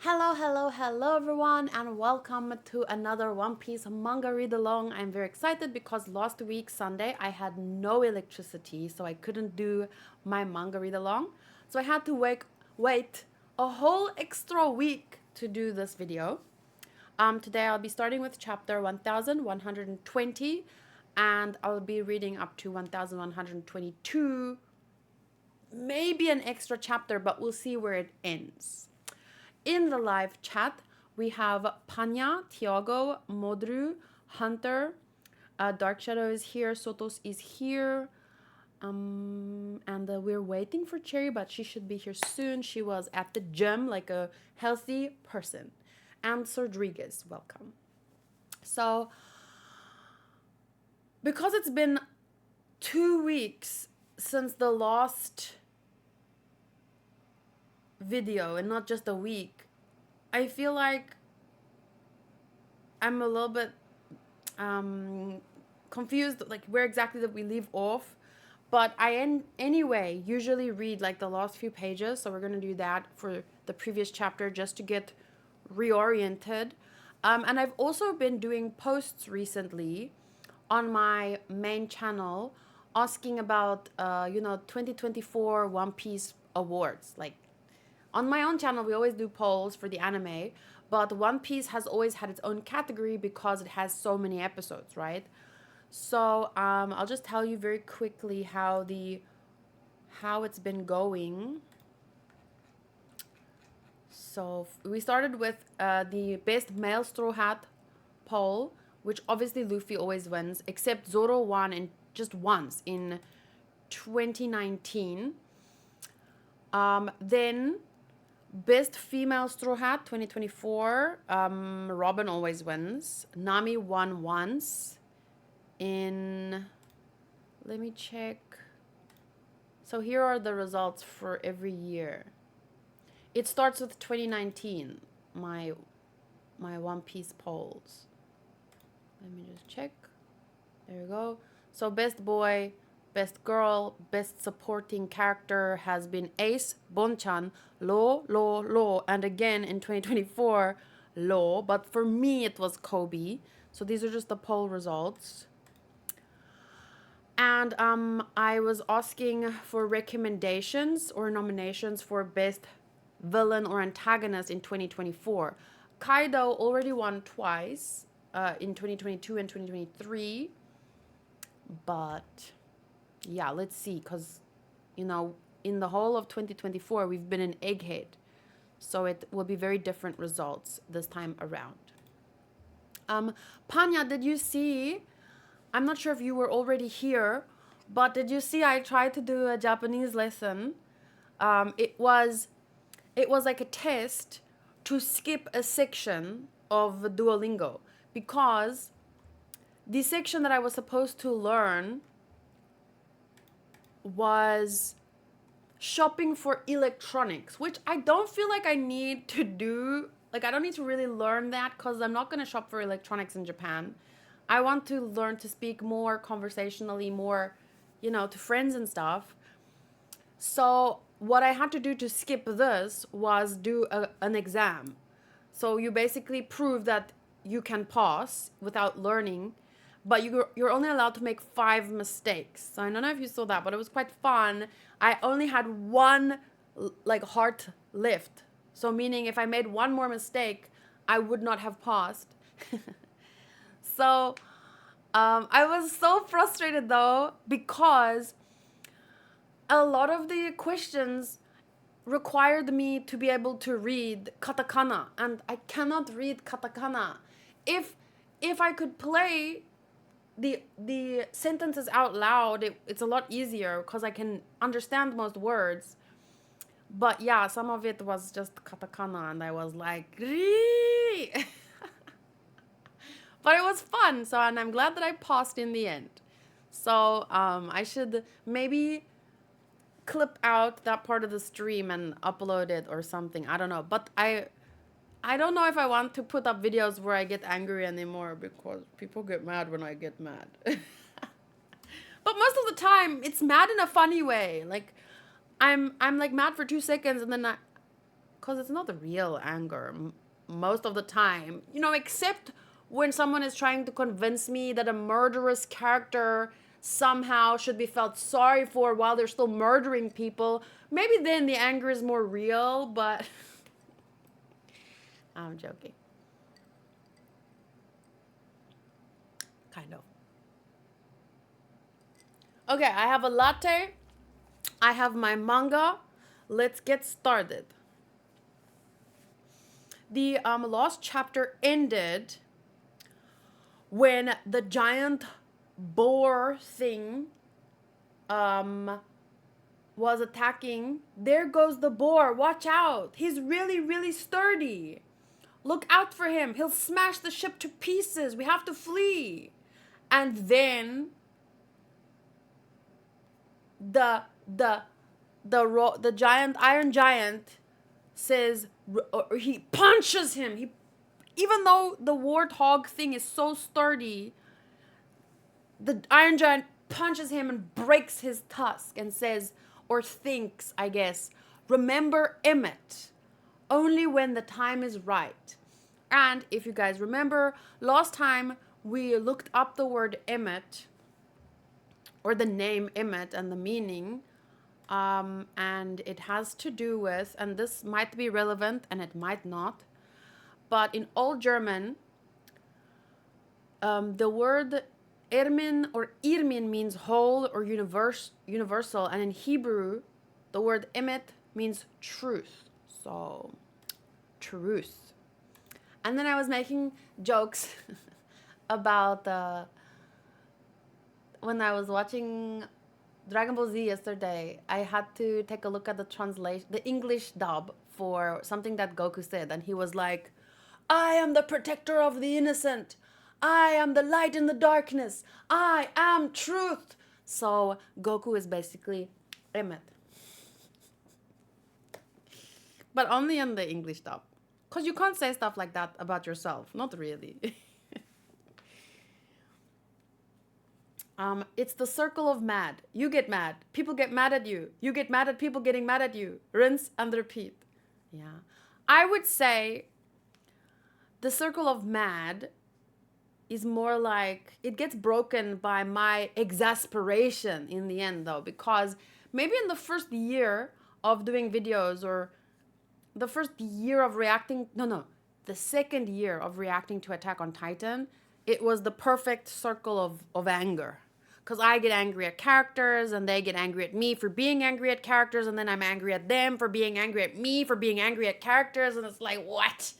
Hello everyone, and welcome to another One Piece manga read along. I'm very excited because last week, Sunday, I had no electricity, so I couldn't do my manga read along. So I had to wait a whole extra week to do this video. Today I'll be starting with chapter 1120, and I'll be reading up to 1122, maybe an extra chapter, but we'll see where it ends. In the live chat, we have Panya, Tiago, Modru, Hunter, Dark Shadow is here, Sotos is here, and we're waiting for Cherry, but she should be here soon. She was at the gym like a healthy person. And Rodriguez, welcome. So, because it's been 2 weeks since the last video and not just a week, I feel like I'm a little bit confused, like where exactly did we leave off. But I anyway usually read like the last few pages, so we're gonna do that for the previous chapter just to get reoriented. And I've also been doing posts recently on my main channel asking about 2024 One Piece awards. Like on my own channel, we always do polls for the anime, but One Piece has always had its own category because it has so many episodes, right? So I'll just tell you very quickly how it's been going. So we started with the best male straw hat poll, which obviously Luffy always wins, except Zoro won in just once in 2019. Then best female straw hat 2024, Robin always wins. Nami won once in, let me check. So here are the results for every year. It starts with 2019, my One Piece polls. Let me just check. There we go. So best boy, best girl, best supporting character has been Ace, Bonchan, Lo, and again in 2024, Lo. But for me, it was Kobe. So these are just the poll results. And I was asking for recommendations or nominations for best villain or antagonist in 2024. Kaido already won twice in 2022 and 2023. But yeah, let's see, because in the whole of 2024 we've been in Egghead, so it will be very different results this time around. Panya, did you see, I'm not sure if you were already here, but did you see I tried to do a Japanese lesson? It was like a test to skip a section of Duolingo, because the section that I was supposed to learn was shopping for electronics, which I don't feel like I need to do. Like, I don't need to really learn that because I'm not going to shop for electronics in Japan. I want to learn to speak more conversationally, more, to friends and stuff. So what I had to do to skip this was do an exam. So you basically prove that you can pass without learning, but you're only allowed to make 5 mistakes. So I don't know if you saw that, but it was quite fun. I only had one like heart lift. So meaning if I made one more mistake, I would not have passed. So I was so frustrated though, because a lot of the questions required me to be able to read katakana, and I cannot read katakana. If I could play the sentences out loud, it's a lot easier because I can understand most words. But yeah, some of it was just katakana, and I was like, but it was fun. So, and I'm glad that I passed in the end. So I should maybe clip out that part of the stream and upload it or something. I don't know. But I don't know if I want to put up videos where I get angry anymore, because people get mad when I get mad. But most of the time, it's mad in a funny way. Like, I'm like mad for 2 seconds, and then because it's not real anger most of the time. You know, except when someone is trying to convince me that a murderous character somehow should be felt sorry for while they're still murdering people. Maybe then the anger is more real, but I'm joking. Kind of. Okay, I have a latte. I have my manga. Let's get started. The last chapter ended when the giant boar thing was attacking. There goes the boar. Watch out. He's really, really sturdy. Look out for him. He'll smash the ship to pieces. We have to flee. And then the giant iron giant says, or he punches him. Even though the warthog thing is so sturdy, the iron giant punches him and breaks his tusk and says, or thinks, I guess, remember Emmett, only when the time is right. And if you guys remember, last time we looked up the word Emmett, or the name Emmett and the meaning, and it has to do with, and this might be relevant and it might not, but in Old German, the word Irmin or Irmin means whole or universal, and in Hebrew, the word Emet means truth. So, truth. And then I was making jokes about when I was watching Dragon Ball Z yesterday, I had to take a look at the English dub for something that Goku said, and he was like, I am the protector of the innocent. I am the light in the darkness. I am truth. So Goku is basically Emmett. But only in the English dub. Because you can't say stuff like that about yourself. Not really. It's the circle of mad. You get mad. People get mad at you. You get mad at people getting mad at you. Rinse and repeat. Yeah. I would say the circle of mad is more like, it gets broken by my exasperation in the end though, because maybe in the first year of doing videos, or the first year of the second year of reacting to Attack on Titan, it was the perfect circle of anger. Because I get angry at characters, and they get angry at me for being angry at characters, and then I'm angry at them for being angry at me for being angry at characters, and it's like, what?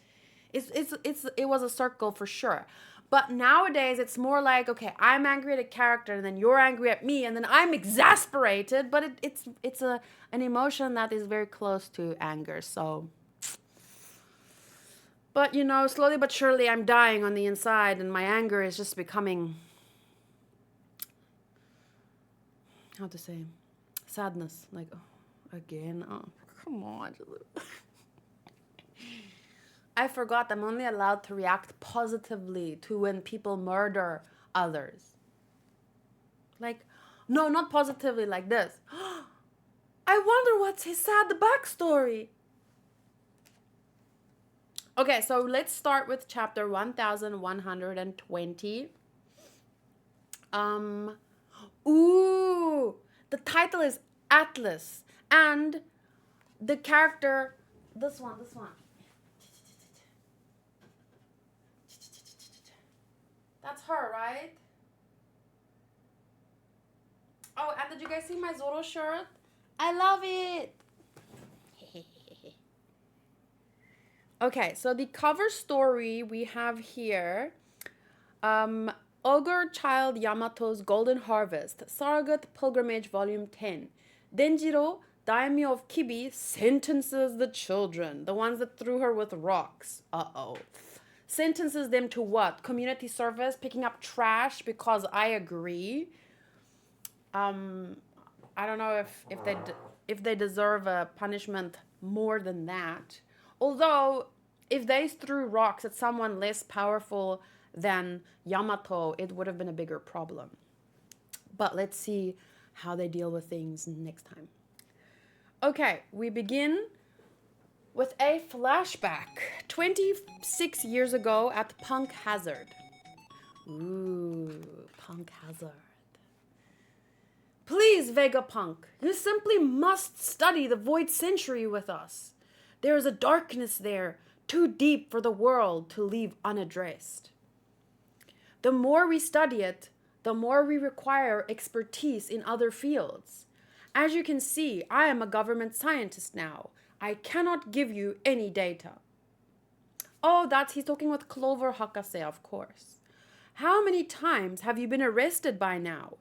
It was a circle for sure. But nowadays, it's more like, okay, I'm angry at a character, and then you're angry at me, and then I'm exasperated, but it's an emotion that is very close to anger, so... But, you know, slowly but surely, I'm dying on the inside, and my anger is just becoming... how to say? Sadness. Like, oh, again? Oh, come on. I forgot I'm only allowed to react positively to when people murder others. Like, no, not positively like this. I wonder what's his sad backstory. Okay, so let's start with chapter 1120. Ooh, the title is Atlas, and the character, this one. That's her, right? Oh, and did you guys see my Zoro shirt? I love it. Okay, so the cover story we have here, Ogre Child Yamato's Golden Harvest, Surrogate Pilgrimage Volume 10. Denjiro, Daimyo of Kibi, sentences the children, the ones that threw her with rocks. Uh-oh. Sentences them to what? Community service, picking up trash, because I agree. I don't know if they deserve a punishment more than that. Although, if they threw rocks at someone less powerful than Yamato, it would have been a bigger problem. But let's see how they deal with things next time. Okay, we begin with a flashback 26 years ago at Punk Hazard. Ooh, Punk Hazard. Please, Vegapunk, you simply must study the Void Century with us. There is a darkness there, too deep for the world to leave unaddressed. The more we study it, the more we require expertise in other fields. As you can see, I am a government scientist now. I cannot give you any data. Oh, he's talking with Clover Hakase, of course. How many times have you been arrested by now?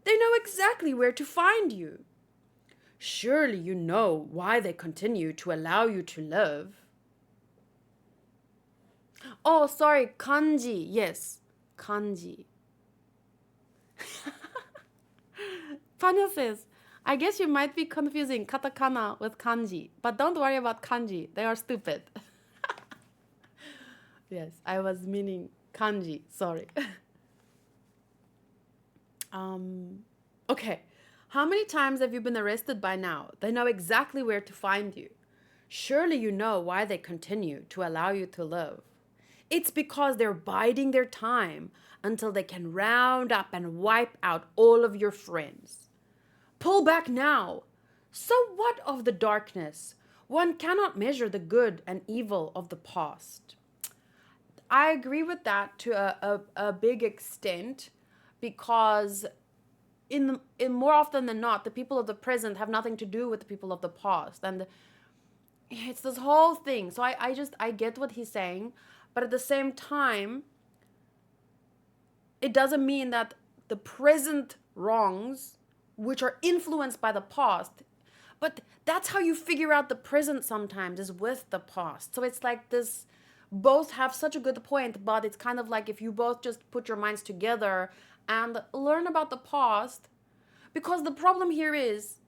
They know exactly where to find you. Surely you know why they continue to allow you to live. Oh, sorry, kanji. Yes, kanji. Panya says, I guess you might be confusing katakana with kanji, but don't worry about kanji. They are stupid. Yes, I was meaning kanji. Sorry. Okay. How many times have you been arrested by now? They know exactly where to find you. Surely you know why they continue to allow you to live. It's because they're biding their time until they can round up and wipe out all of your friends. Pull back now. So what of the darkness? One cannot measure the good and evil of the past. I agree with that to a big extent, because in more often than not, the people of the present have nothing to do with the people of the past, and it's this whole thing. So I get what he's saying, but at the same time, it doesn't mean that the present wrongs, which are influenced by the past, but that's how you figure out the present sometimes, is with the past. So it's like this, both have such a good point, but it's kind of like if you both just put your minds together and learn about the past. Because the problem here is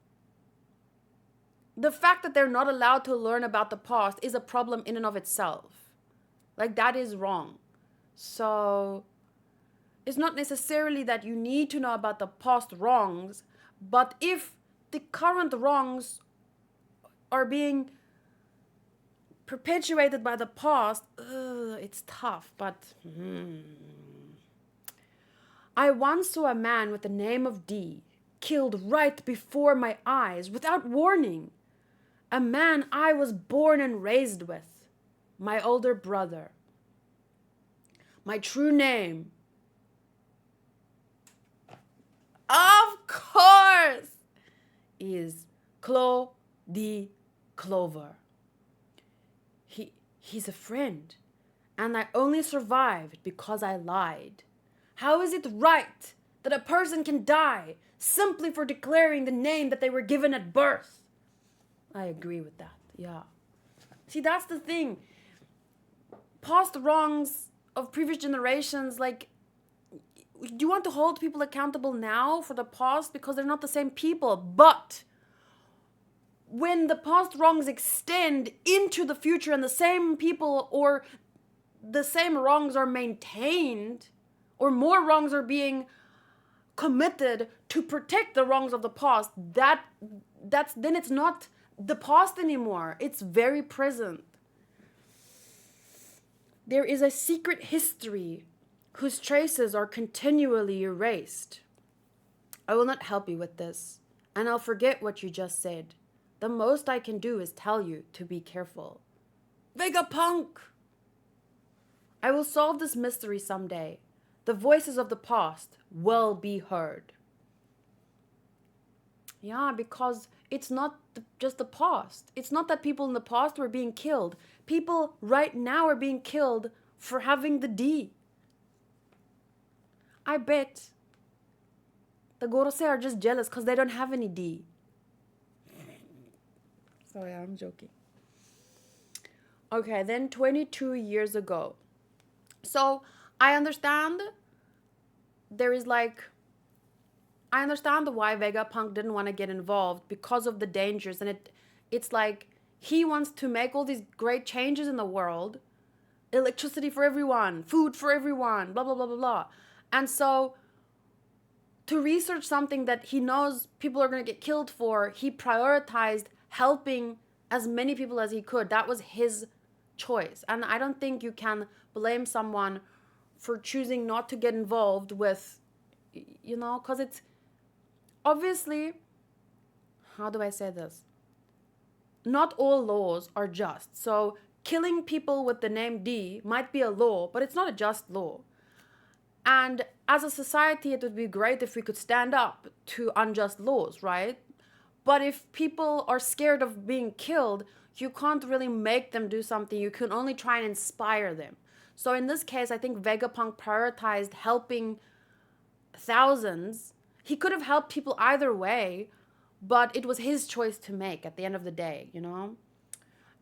the fact that they're not allowed to learn about the past is a problem in and of itself. Like, that is wrong. So it's not necessarily that you need to know about the past wrongs, but if the current wrongs are being perpetuated by the past, it's tough, but I once saw a man with the name of D killed right before my eyes without warning. A man I was born and raised with, my older brother. My true name, of course, is Clover. He's a friend, and I only survived because I lied. How is it right that a person can die simply for declaring the name that they were given at birth? I agree with that, yeah. See, that's the thing. Past wrongs of previous generations, like, do you want to hold people accountable now for the past because they're not the same people? But when the past wrongs extend into the future and the same people or the same wrongs are maintained, or more wrongs are being committed to protect the wrongs of the past, that's then it's not the past anymore. It's very present. There is a secret history whose traces are continually erased. I will not help you with this, and I'll forget what you just said. The most I can do is tell you to be careful. Vegapunk! I will solve this mystery someday. The voices of the past will be heard. Yeah, because it's not just the past. It's not that people in the past were being killed. People right now are being killed for having the D. I bet the Gorosei are just jealous because they don't have any D. Sorry, I'm joking. Okay, then 22 years ago. So I understand I understand why Vegapunk didn't want to get involved because of the dangers, and it's like he wants to make all these great changes in the world. Electricity for everyone, food for everyone, blah, blah, blah, blah, blah. And so to research something that he knows people are going to get killed for, he prioritized helping as many people as he could. That was his choice. And I don't think you can blame someone for choosing not to get involved with, because it's obviously, how do I say this? Not all laws are just. So killing people with the name D might be a law, but it's not a just law. And as a society, it would be great if we could stand up to unjust laws, right? But if people are scared of being killed, you can't really make them do something. You can only try and inspire them. So in this case, I think Vegapunk prioritized helping thousands. He could have helped people either way, but it was his choice to make at the end of the day,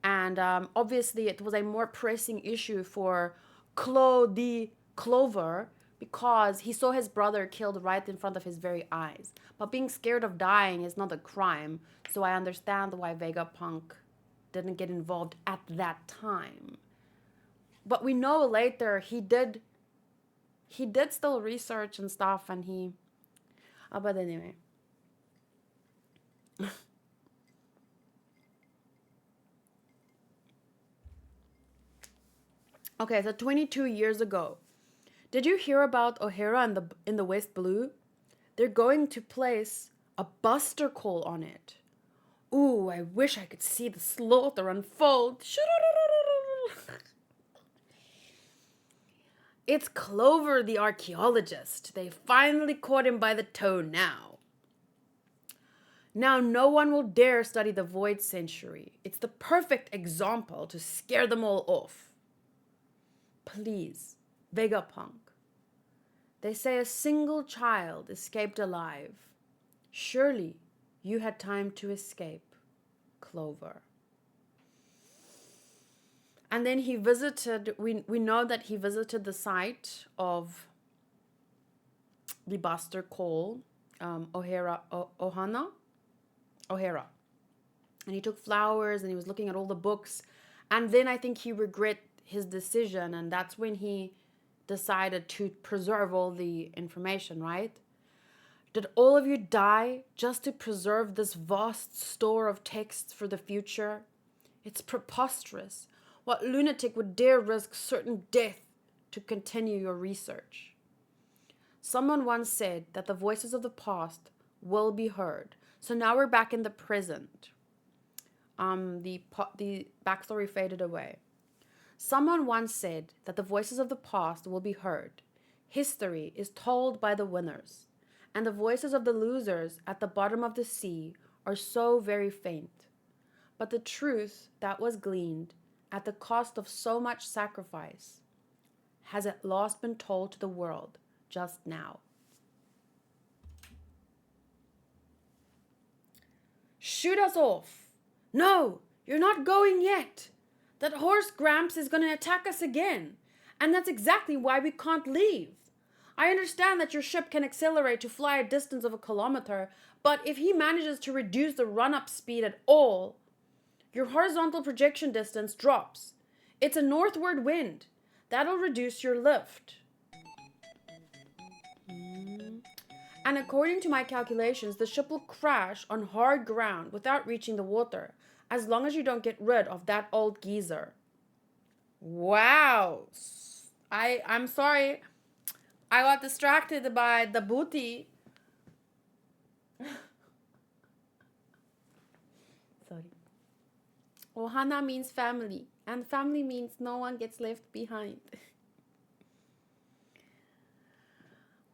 And obviously, it was a more pressing issue for Clover because he saw his brother killed right in front of his very eyes. But being scared of dying is not a crime, so I understand why Vegapunk didn't get involved at that time. But we know later he did still research and stuff, and but anyway. Okay, so 22 years ago. Did you hear about O'Hara in the West Blue? They're going to place a buster call on it. Ooh, I wish I could see the slaughter unfold. It's Clover the archaeologist. They finally caught him by the toe now. Now no one will dare study the Void Century. It's the perfect example to scare them all off. Please, Vegapunk. They say a single child escaped alive. Surely you had time to escape, Clover. And then he visited, we know that he visited the site of the Buster Call, O'Hara. And he took flowers and he was looking at all the books. And then I think he regret his decision, and that's when he decided to preserve all the information, right? Did all of you die just to preserve this vast store of texts for the future? It's preposterous. What lunatic would dare risk certain death to continue your research? Someone once said that the voices of the past will be heard. So now we're back in the present. The backstory faded away. Someone once said that the voices of the past will be heard. History is told by the winners, and the voices of the losers at the bottom of the sea are so very faint. But the truth that was gleaned at the cost of so much sacrifice has at last been told to the world just now. Shoot us off! No, you're not going yet! That horse Gramps is going to attack us again, and that's exactly why we can't leave. I understand that your ship can accelerate to fly a distance of 1 kilometer, but if he manages to reduce the run-up speed at all, your horizontal projection distance drops. It's a northward wind. That'll reduce your lift. And according to my calculations, the ship will crash on hard ground without reaching the water, as long as you don't get rid of that old geezer. Wow. I'm sorry. I got distracted by the booty. Sorry. Ohana means family, and family means no one gets left behind.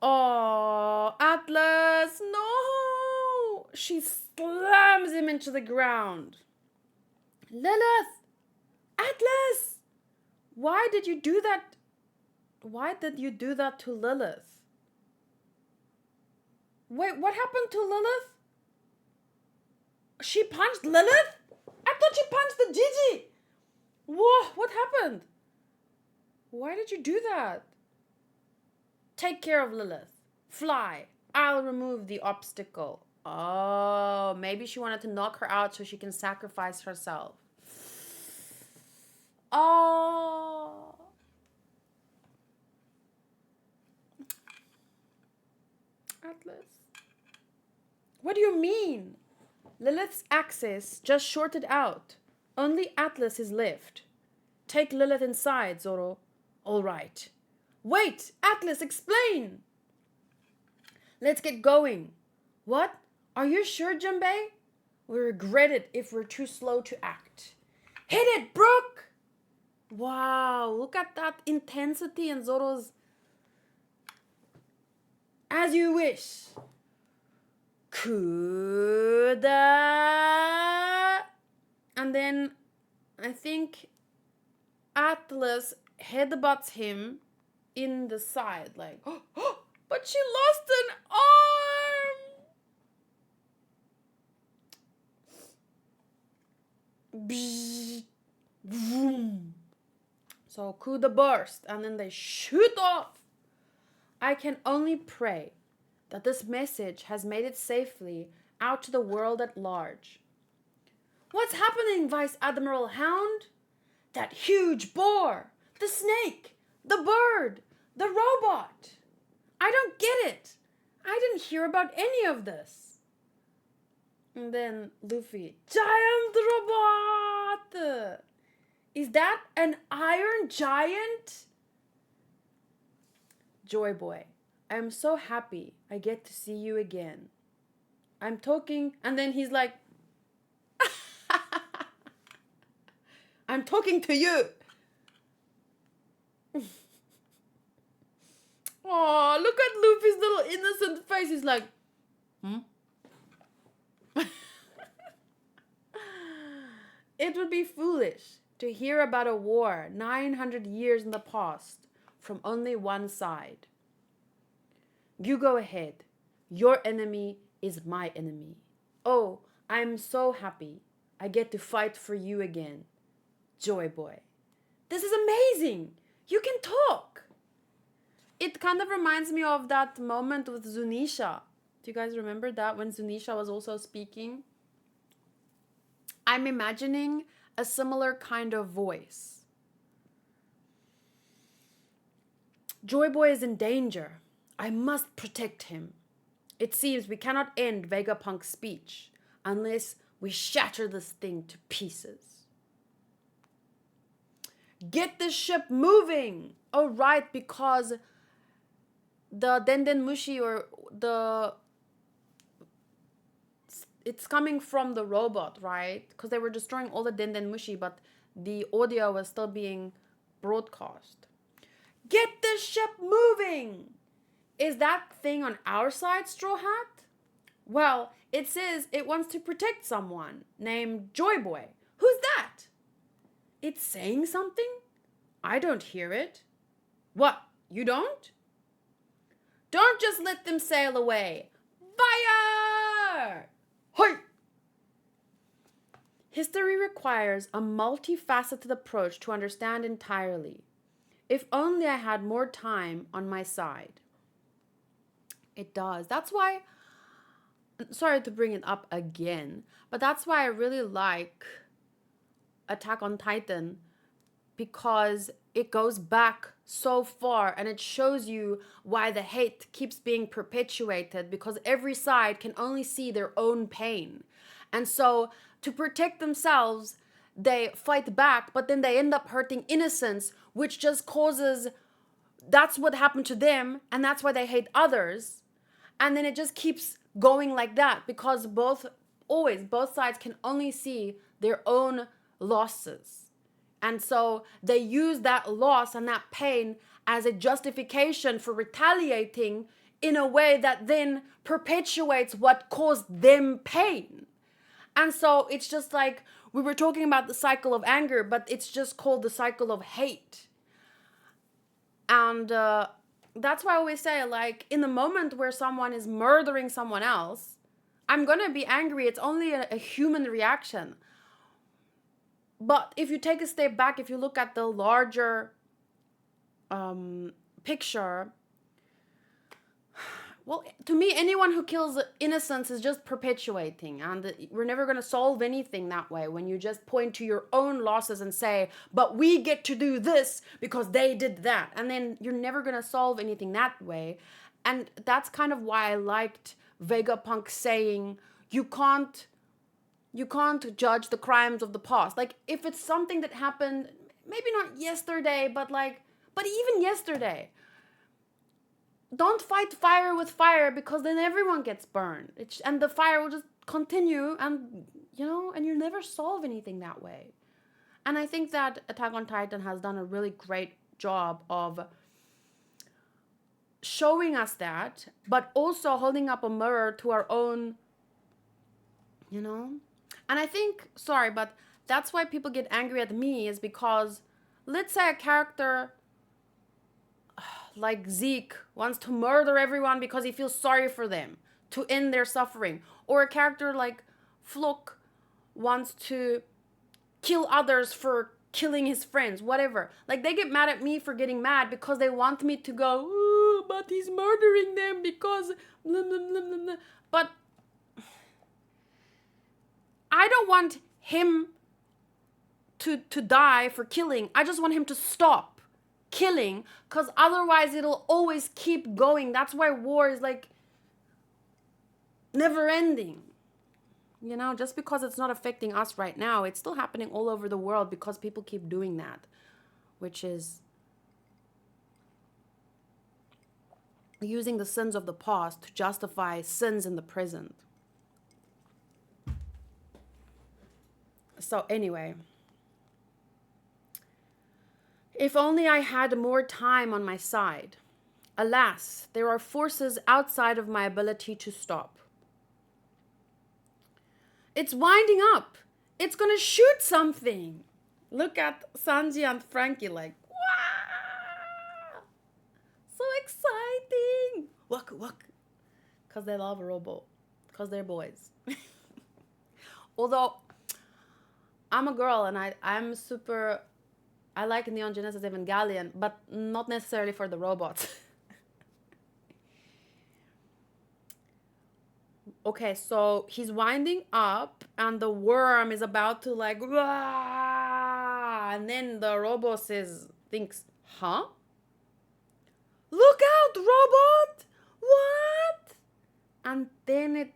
Oh, Atlas, no! She slams him into the ground. Lilith! Atlas! Why did you do that? Why did you do that to Lilith? Wait, what happened to Lilith? She punched Lilith? I thought she punched the Gigi. Whoa, what happened? Why did you do that? Take care of Lilith. Fly. I'll remove the obstacle. Oh, maybe she wanted to knock her out so she can sacrifice herself. Oh. Atlas. What do you mean? Lilith's axis just shorted out. Only Atlas is left. Take Lilith inside, Zoro. All right. Wait, Atlas, explain! Let's get going. What? Are you sure, Jinbei? We regret it if we're too slow to act. Hit it, Brook! Wow, look at that intensity in Zoro's... As you wish. Kuda. And then I think Atlas headbutts him in the side, like, but she lost an arm. Vroom. So Kuda burst, and then they shoot off. I can only pray that this message has made it safely out to the world at large. What's happening, Vice Admiral Hound? That huge boar, the snake, the bird, the robot. I don't get it. I didn't hear about any of this. And then Luffy, giant robot. Is that an iron giant? Joy Boy, I am so happy I get to see you again. I'm talking, and then he's like, I'm talking to you. Oh, look at Luffy's little innocent face. He's like, It would be foolish to hear about a war 900 years in the past from only one side. You go ahead. Your enemy is my enemy. Oh, I'm so happy I get to fight for you again. Joy Boy. This is amazing. You can talk. It kind of reminds me of that moment with Zunisha. Do you guys remember that when Zunisha was also speaking? I'm imagining a similar kind of voice. Joy Boy is in danger. I must protect him. It seems we cannot end Vegapunk's speech unless we shatter this thing to pieces. Get this ship moving! Oh, right, because the Dendenmushi or the... It's coming from the robot, right? Because they were destroying all the Dendenmushi, but the audio was still being broadcast. Get this ship moving! Is that thing on our side, Straw Hat? Well, it says it wants to protect someone named Joy Boy. Who's that? It's saying something? I don't hear it. What? You don't? Don't just let them sail away. Fire! Hoi! History requires a multifaceted approach to understand entirely. If only I had more time on my side. It does. That's why, sorry to bring it up again, but that's why I really like Attack on Titan, because it goes back so far and it shows you why the hate keeps being perpetuated, because every side can only see their own pain. And so to protect themselves, they fight back, but then they end up hurting innocents, which just causes, that's what happened to them, and that's why they hate others. And then it just keeps going like that, because both sides can only see their own losses. And so they use that loss and that pain as a justification for retaliating in a way that then perpetuates what caused them pain. And so it's just like, we were talking about the cycle of anger, but it's just called the cycle of hate. And that's why I always say, like, in the moment where someone is murdering someone else, I'm gonna be angry. It's only a human reaction. But if you take a step back, if you look at the larger picture, well, to me, anyone who kills innocents is just perpetuating, and we're never going to solve anything that way when you just point to your own losses and say, but we get to do this because they did that, and then you're never going to solve anything that way. And that's kind of why I liked Vegapunk saying, you can't you can't judge the crimes of the past. Like, if it's something that happened, maybe not yesterday, but even yesterday, don't fight fire with fire, because then everyone gets burned. And the fire will just continue, and you never solve anything that way. And I think that Attack on Titan has done a really great job of showing us that, but also holding up a mirror to our own, And I think, sorry, but that's why people get angry at me, is because, let's say a character like Zeke wants to murder everyone because he feels sorry for them, to end their suffering. Or a character like Flook wants to kill others for killing his friends, whatever. Like, they get mad at me for getting mad because they want me to go, ooh, but he's murdering them because blah, blah, blah, blah, blah. But I don't want him to die for killing. I just want him to stop killing, because otherwise it'll always keep going. That's why war is like never ending. Just because it's not affecting us right now, it's still happening all over the world because people keep doing that, which is using the sins of the past to justify sins in the present. So anyway, if only I had more time on my side. Alas, there are forces outside of my ability to stop. It's winding up. It's gonna shoot something. Look at Sanji and Frankie like, wow! So exciting! Waku waku. Because they love a robot. Because they're boys. Although, I'm a girl and I'm super... I like Neon Genesis Evangelion, but not necessarily for the robots. Okay, so he's winding up and the worm is about to like, Wah! And then the robot thinks, huh? Look out, robot! What? And then it...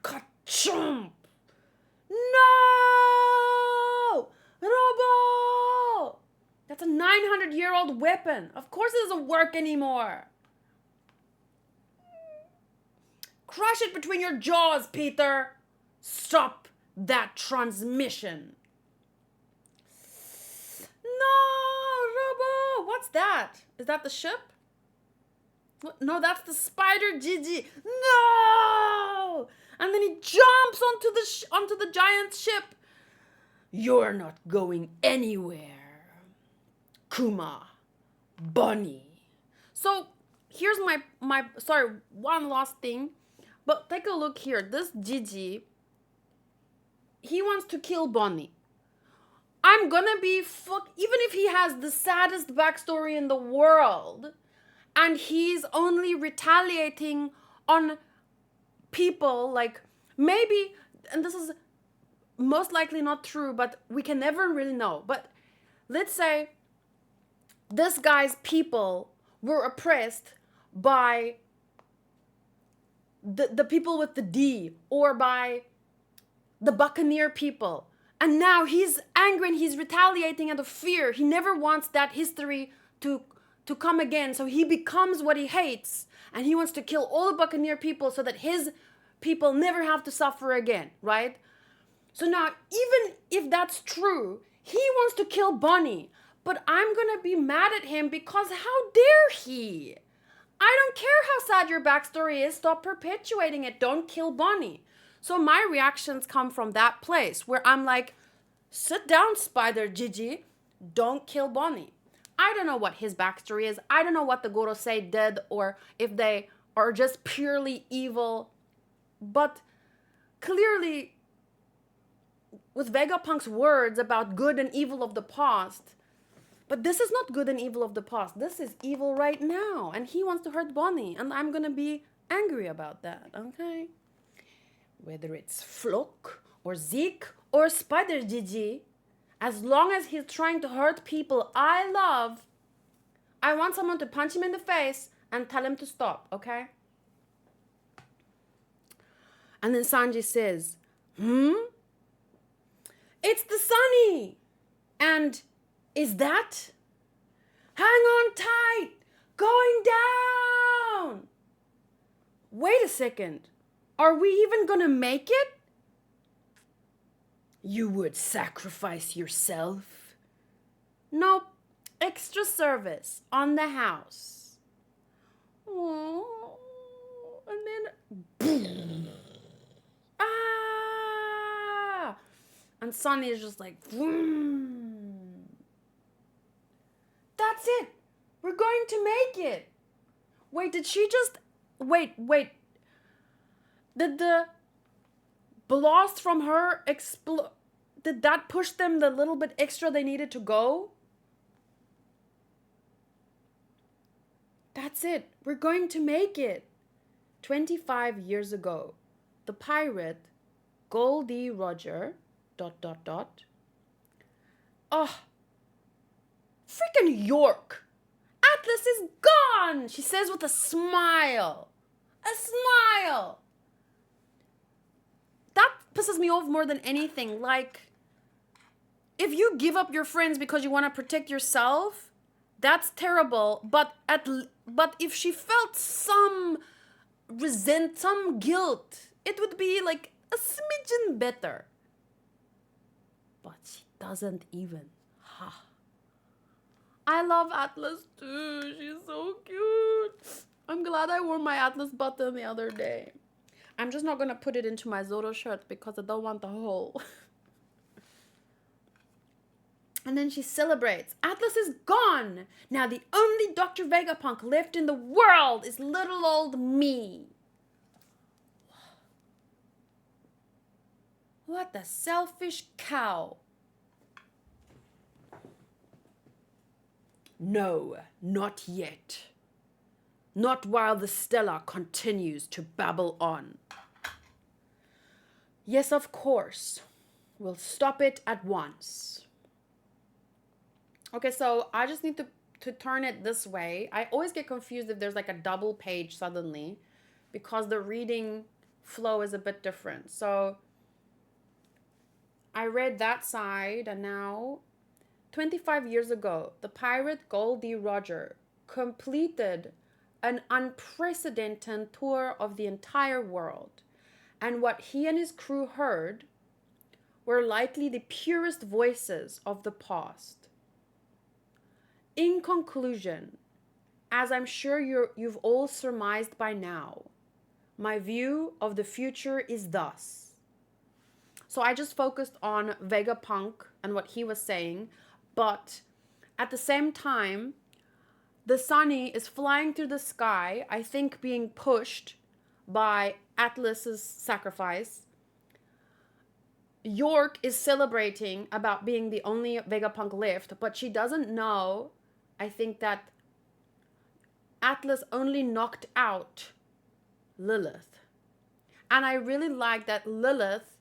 Ka-chomp! No! Robot! That's a 900-year-old weapon. Of course it doesn't work anymore. Crush it between your jaws, Peter. Stop that transmission. No, Robo. What's that? Is that the ship? No, that's the spider, Gigi. No! And then he jumps onto the giant ship. You're not going anywhere, Kuma, Bonney. So here's my sorry, one last thing. But take a look here. This Gigi, he wants to kill Bonney. I'm gonna be even if he has the saddest backstory in the world, and he's only retaliating on people, like, maybe, and this is most likely not true, but we can never really know. But let's say this guy's people were oppressed by the people with the D, or by the Buccaneer people. And now he's angry and he's retaliating out of fear. He never wants that history to come again. So he becomes what he hates. And he wants to kill all the Buccaneer people so that his people never have to suffer again, right? So now, even if that's true, he wants to kill Bonney. But I'm gonna be mad at him because how dare he? I don't care how sad your backstory is. Stop perpetuating it. Don't kill Bonney. So my reactions come from that place where I'm like, sit down, Spider Gigi. Don't kill Bonney. I don't know what his backstory is. I don't know what the Gorosei did, or if they are just purely evil. But clearly, with Vegapunk's words about good and evil of the past, but this is not good and evil of the past. This is evil right now. And he wants to hurt Bonney. And I'm going to be angry about that, okay? Whether it's Flook or Zeke or Spider Gigi, as long as he's trying to hurt people I love, I want someone to punch him in the face and tell him to stop, okay? And then Sanji says, it's the Sunny. And is that? Hang on tight. Going down. Wait a second. Are we even gonna make it? You would sacrifice yourself? Nope. Extra service on the house. Oh, and then ah, and Sunny is just like, vroom. That's it. We're going to make it. Wait, did she just wait? Did the blast from her explode? Did that push them the little bit extra they needed to go? That's it. We're going to make it. 25 years ago, the pirate Goldie Roger ... Oh, freaking York. Atlas is gone, she says with a smile. A smile. That pisses me off more than anything. Like, if you give up your friends because you want to protect yourself, that's terrible. But if she felt some some guilt, it would be like a smidgen better. But she doesn't even. Ha. I love Atlas too. She's so cute. I'm glad I wore my Atlas button the other day. I'm just not gonna put it into my Zoro shirt because I don't want the hole. And then she celebrates. Atlas is gone. Now the only Dr. Vegapunk left in the world is little old me. What a selfish cow. No, not yet. Not while the Stella continues to babble on. Yes, of course. We'll stop it at once. Okay, so I just need to turn it this way. I always get confused if there's like a double page suddenly because the reading flow is a bit different. So I read that side, and now 25 years ago, the pirate Goldie Roger completed an unprecedented tour of the entire world. And what he and his crew heard were likely the purest voices of the past. In conclusion, as I'm sure you've all surmised by now, my view of the future is thus. So I just focused on Vegapunk and what he was saying, but at the same time, the Sunny is flying through the sky, I think being pushed by Atlas's sacrifice. York is celebrating about being the only Vegapunk left, but she doesn't know, I think, that Atlas only knocked out Lilith. And I really like that Lilith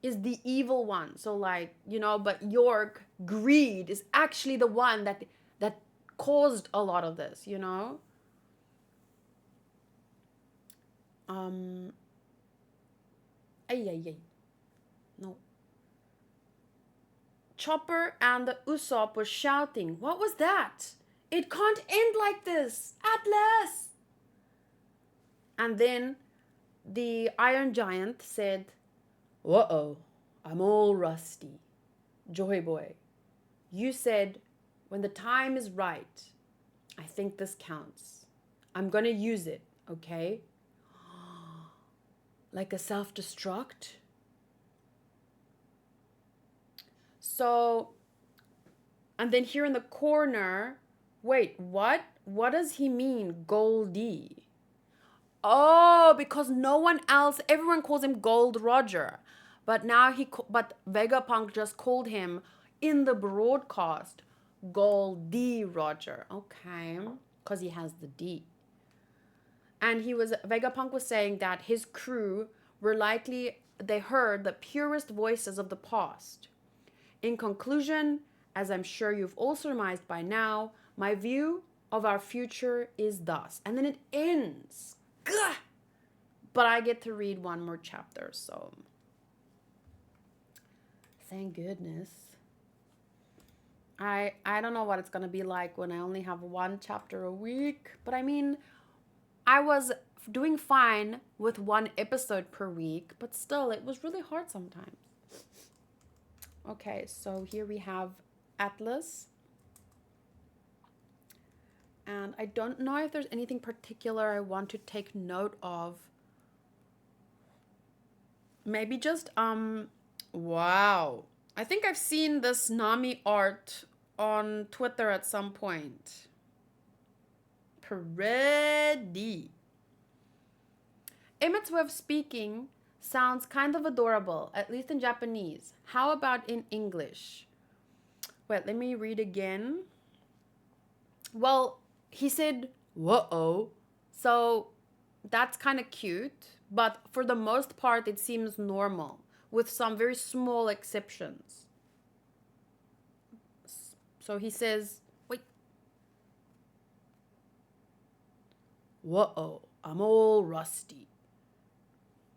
is the evil one. So like, but York, greed, is actually the one that caused a lot of this, No. Chopper and the Usopp were shouting, "What was that? It can't end like this! Atlas!" And then the Iron Giant said, "Uh-oh, I'm all rusty. Joy Boy, you said when the time is right, I think this counts. I'm gonna use it, okay? Like a self-destruct?" So, and then here in the corner, wait, what? What does he mean, Goldie? Oh, because no one else, everyone calls him Gold Roger. But now but Vegapunk just called him in the broadcast Goldie Roger. Okay, because he has the D. And Vegapunk was saying that his crew were likely, they heard the purest voices of the past. In conclusion, as I'm sure you've all surmised by now, my view of our future is thus. And then it ends. Gah! But I get to read one more chapter, so thank goodness. I don't know what it's gonna be like when I only have one chapter a week, but I mean, I was doing fine with one episode per week, but still, it was really hard sometimes. Okay, so here we have Atlas. And I don't know if there's anything particular I want to take note of. Maybe just, wow. I think I've seen this Nami art on Twitter at some point. Pretty. Emmett's way of speaking sounds kind of adorable, at least in Japanese. How about in English? Wait, let me read again. Well, he said, whoa. So that's kind of cute, but for the most part, it seems normal, with some very small exceptions. So he says, wait. Whoa, I'm all rusty.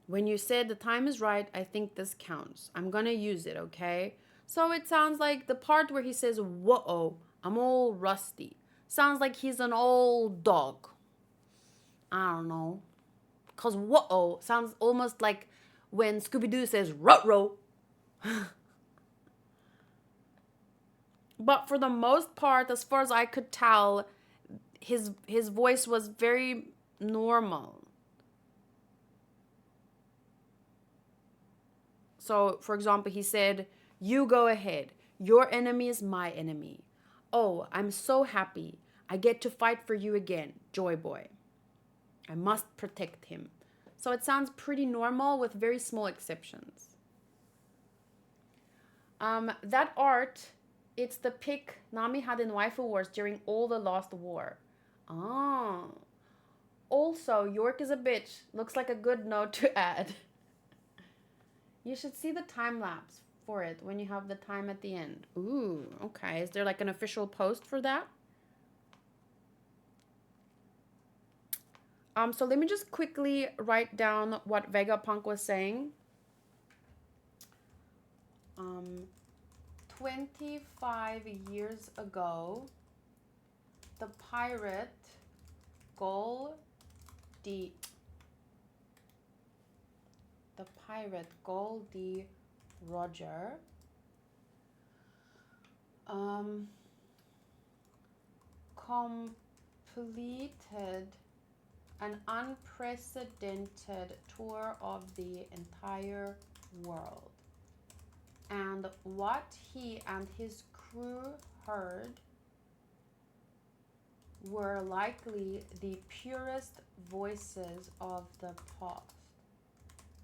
When you said the time is right, I think this counts. I'm gonna use it, okay? So it sounds like the part where he says, whoa, I'm all rusty. Sounds like he's an old dog. I don't know. Because whoa sounds almost like when Scooby-Doo says ruh-roh. But for the most part, as far as I could tell, his voice was very normal. So, for example, he said, you go ahead. Your enemy is my enemy. Oh, I'm so happy. I get to fight for you again, Joy Boy. I must protect him. So it sounds pretty normal with very small exceptions. That art, it's the pic Nami had in Waifu Wars during all the Lost War. Oh. Also, York is a bitch. Looks like a good note to add. You should see the time lapse for it when you have the time at the end. Ooh, okay. Is there like an official post for that? So let me just quickly write down what Vegapunk was saying. 25 years ago, the pirate Goldie Roger completed an unprecedented tour of the entire world. And what he and his crew heard were likely the purest voices of the past.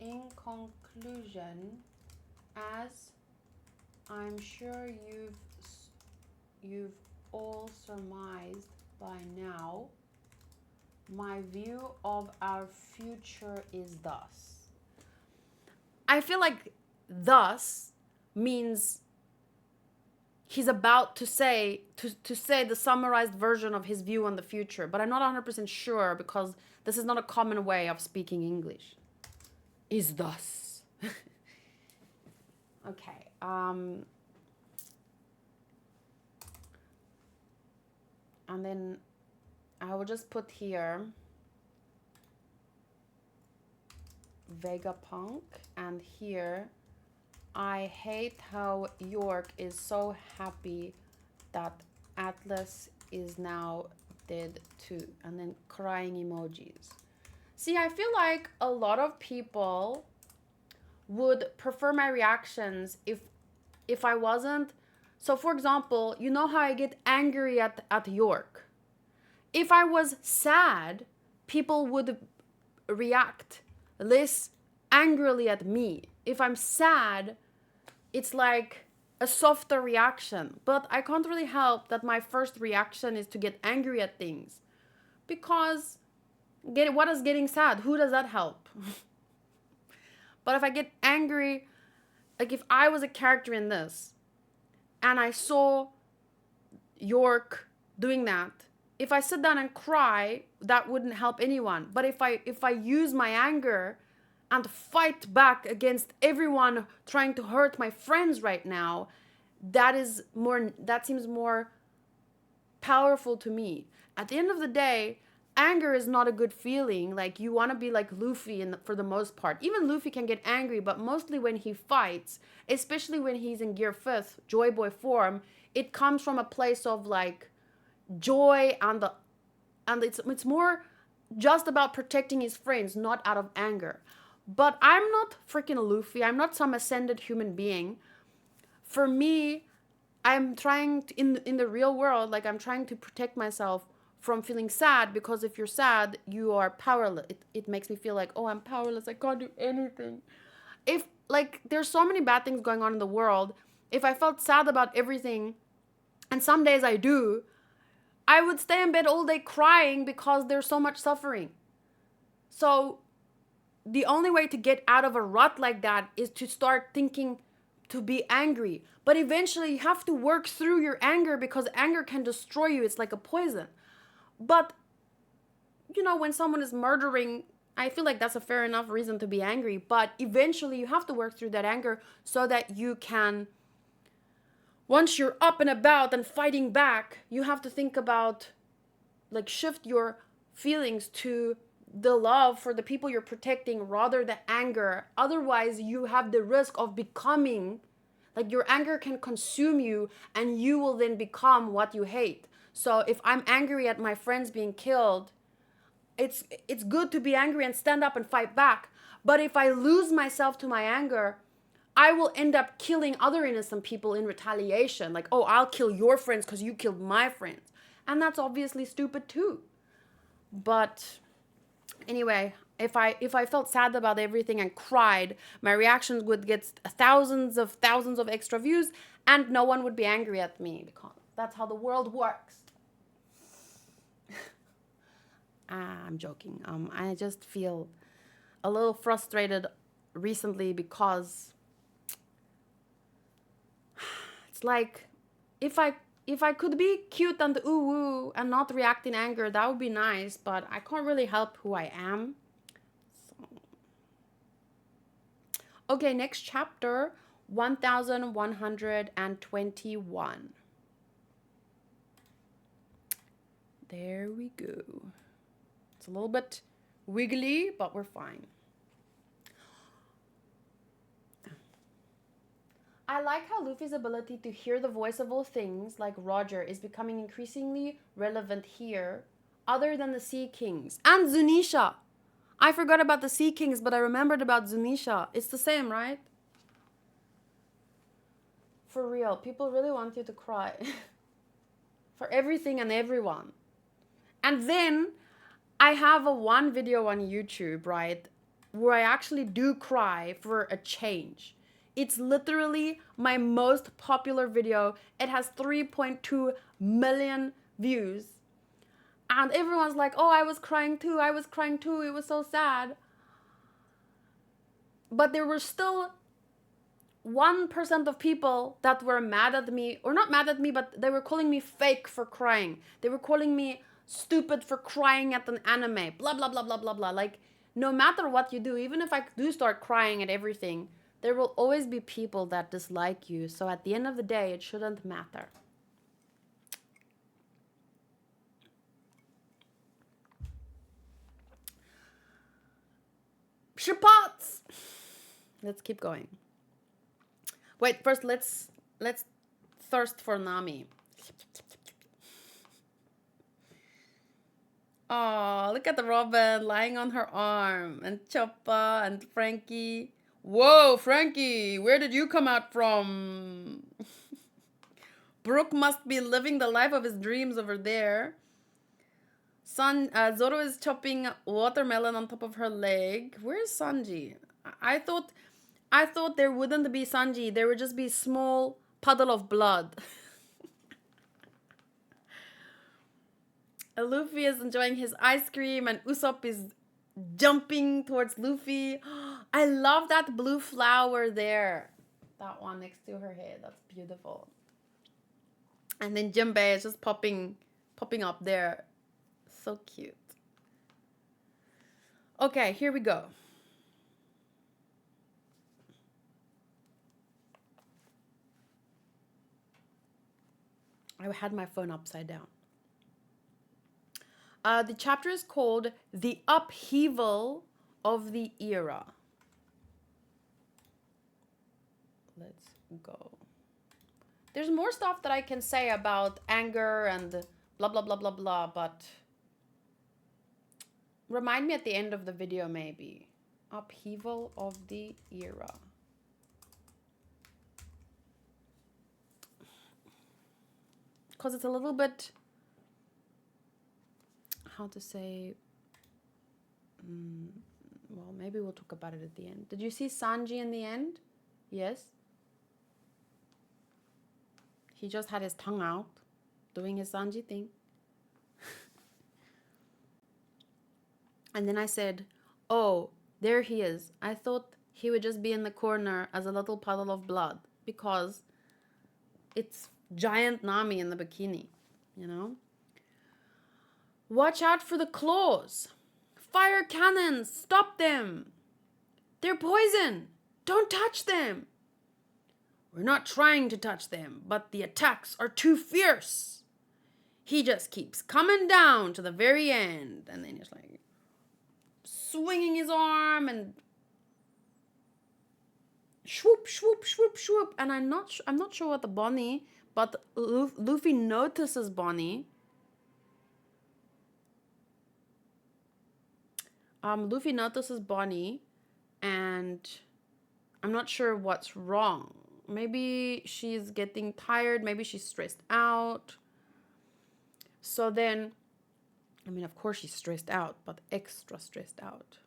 In conclusion, as I'm sure you've all surmised by now, my view of our future is thus. I feel like thus means he's about to say the summarized version of his view on the future, but I'm not 100% sure because this is not a common way of speaking English. Is thus. Okay. And then I will just put here Vegapunk, and here I hate how York is so happy that Atlas is now dead too, and then crying emojis. See, I feel like a lot of people would prefer my reactions if I wasn't. So for example, you know how I get angry at York. If I was sad, people would react less angrily at me. If I'm sad, it's like a softer reaction. But I can't really help that my first reaction is to get angry at things. Because what is getting sad? Who does that help? But if I get angry, like if I was a character in this and I saw York doing that, if I sit down and cry, that wouldn't help anyone. But if I use my anger and fight back against everyone trying to hurt my friends right now, that seems more powerful to me. At the end of the day, anger is not a good feeling. Like, you want to be like Luffy for the most part. Even Luffy can get angry, but mostly when he fights, especially when he's in Gear 5th, Joy Boy form, it comes from a place of like joy, and it's more just about protecting his friends, not out of anger. But I'm not freaking Luffy. I'm not some ascended human being. For me, I'm trying to, in the real world, like, I'm trying to protect myself from feeling sad, because if you're sad, you are powerless. It makes me feel like, oh, I'm powerless. I can't do anything. If, like, there's so many bad things going on in the world. If I felt sad about everything, and some days I do, I would stay in bed all day crying because there's so much suffering. So the only way to get out of a rut like that is to start thinking to be angry. But eventually you have to work through your anger, because anger can destroy you. It's like a poison. But, you know, when someone is murdering, I feel like that's a fair enough reason to be angry. But eventually you have to work through that anger so that you can, once you're up and about and fighting back, you have to think about, like, shift your feelings to the love for the people you're protecting rather than anger. Otherwise, you have the risk of becoming, like, your anger can consume you, and you will then become what you hate. So if I'm angry at my friends being killed, it's good to be angry and stand up and fight back. But if I lose myself to my anger, I will end up killing other innocent people in retaliation. Like, oh, I'll kill your friends because you killed my friends. And that's obviously stupid too. But anyway, if I felt sad about everything and cried, my reactions would get thousands of extra views, and no one would be angry at me, because that's how the world works. I'm joking. I just feel a little frustrated recently, because it's like, if I could be cute and ooh woo and not react in anger, that would be nice, but I can't really help who I am. So. Okay, next chapter, 1121. There we go. It's a little bit wiggly, but we're fine. I like how Luffy's ability to hear the voice of all things, like Roger, is becoming increasingly relevant here, other than the Sea Kings. And Zunisha! I forgot about the Sea Kings, but I remembered about Zunisha. It's the same, right? For real, people really want you to cry. For everything and everyone. And then I have one video on YouTube, right, where I actually do cry for a change. It's literally my most popular video. It has 3.2 million views. And everyone's like, oh, I was crying too. It was so sad. But there were still 1% of people that were mad at me, or not mad at me, but they were calling me fake for crying. They were calling me stupid for crying at an anime, blah, blah, blah, blah, blah, blah. Like, no matter what you do, even if I do start crying at everything, there will always be people that dislike you. So at the end of the day, it shouldn't matter. Shapots! Let's keep going. Wait, first let's thirst for Nami. Oh, look at the Robin lying on her arm, and Choppa and Frankie. Whoa, Frankie, where did you come out from? Brook must be living the life of his dreams over there. Zoro is chopping watermelon on top of her leg. Where's Sanji? I thought there wouldn't be Sanji. There would just be small puddle of blood. Luffy is enjoying his ice cream, and Usopp is jumping towards Luffy. I love that blue flower there. That one next to her head. That's beautiful. And then Jinbei is just popping up there. So cute. Okay, here we go. I had my phone upside down. The chapter is called The Upheaval of the Era. Let's go. There's more stuff that I can say about anger and blah, blah, blah, blah, blah, but remind me at the end of the video, maybe. Upheaval of the Era. Because it's a little bit, how to say, well, maybe we'll talk about it at the end. Did you see Sanji in the end? Yes. He just had his tongue out, doing his Sanji thing. And then I said, oh, there he is. I thought he would just be in the corner as a little puddle of blood because it's giant Nami in the bikini, you know? Watch out for the claws. Fire cannons, stop them. They're poison. Don't touch them. We're not trying to touch them, but the attacks are too fierce. He just keeps coming down to the very end. And then he's like swinging his arm and swoop, swoop, swoop, swoop. And I'm not sure what the Bonney, but Luffy notices Bonney. Luffy notices Bonney, and I'm not sure what's wrong. Maybe she's getting tired. Maybe she's stressed out. So then, I mean, of course she's stressed out, but extra stressed out.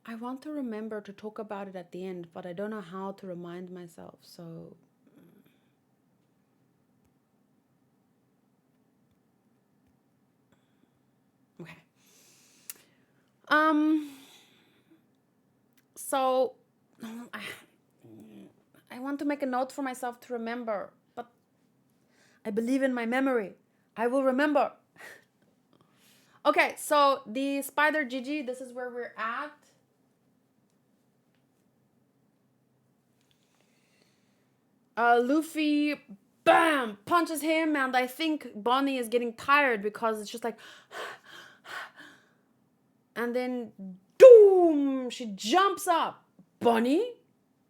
I want to remember to talk about it at the end, but I don't know how to remind myself, so... Okay. So... I want to make a note for myself to remember, but I believe in my memory. I will remember. Okay, so the Spider Gigi, this is where we're at. Luffy, bam, punches him, and I think Bonney is getting tired because it's just like... And then, doom, she jumps up. Bonney?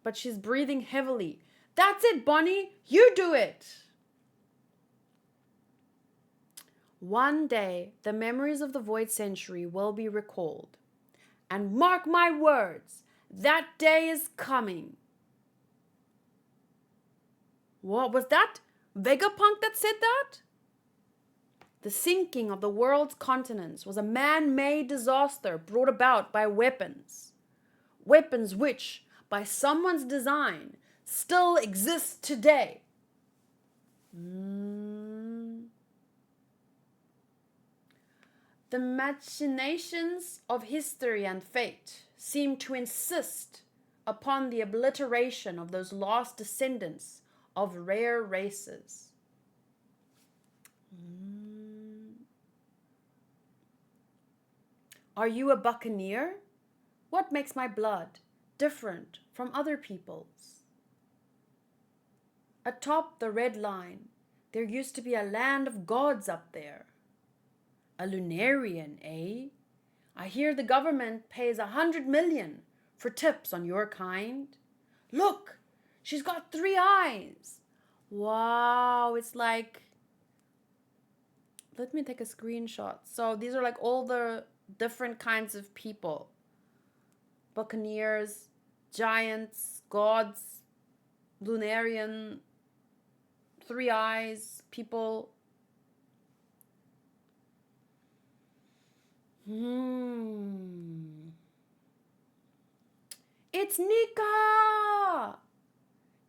But she's breathing heavily. That's it, Bonney, you do it. One day, the memories of the Void Century will be recalled. And mark my words, that day is coming. What was that? Vegapunk that said that? The sinking of the world's continents was a man-made disaster brought about by weapons. Weapons which, by someone's design, still exist today. The machinations of history and fate seem to insist upon the obliteration of those lost descendants of rare races. Are you a buccaneer? What makes my blood different from other people's? Atop the red line, there used to be a land of gods up there. A Lunarian, eh? I hear the government pays 100 million for tips on your kind. Look, she's got 3 eyes. Wow, it's like... Let me take a screenshot. So these are like all the different kinds of people. Buccaneers, giants, gods, Lunarian, 3 eyes, people. It's Nika!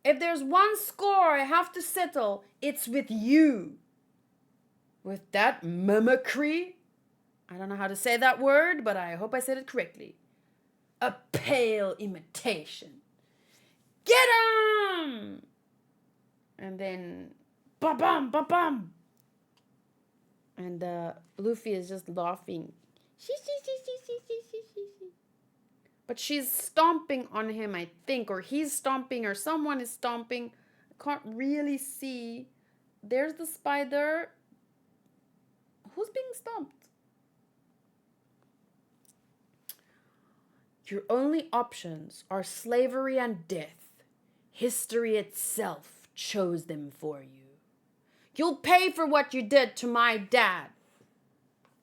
If there's one score I have to settle, it's with you. With that mimicry. I don't know how to say that word, but I hope I said it correctly. A pale imitation. Get him! And then, ba-bum, ba-bum. And Luffy is just laughing. But she's stomping on him, I think. Or he's stomping, or someone is stomping. I can't really see. There's the spider. Who's being stomped? Your only options are slavery and death. History itself chose them for you. You'll pay for what you did to my dad.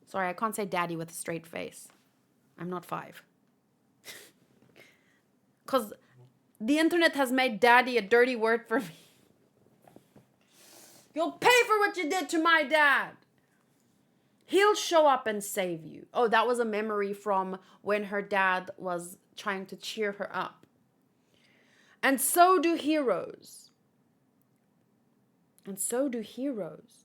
Sorry, I can't say daddy with a straight face. I'm not 5. Because the internet has made daddy a dirty word for me. You'll pay for what you did to my dad. He'll show up and save you. Oh, that was a memory from when her dad was trying to cheer her up. And so do heroes. And so do heroes.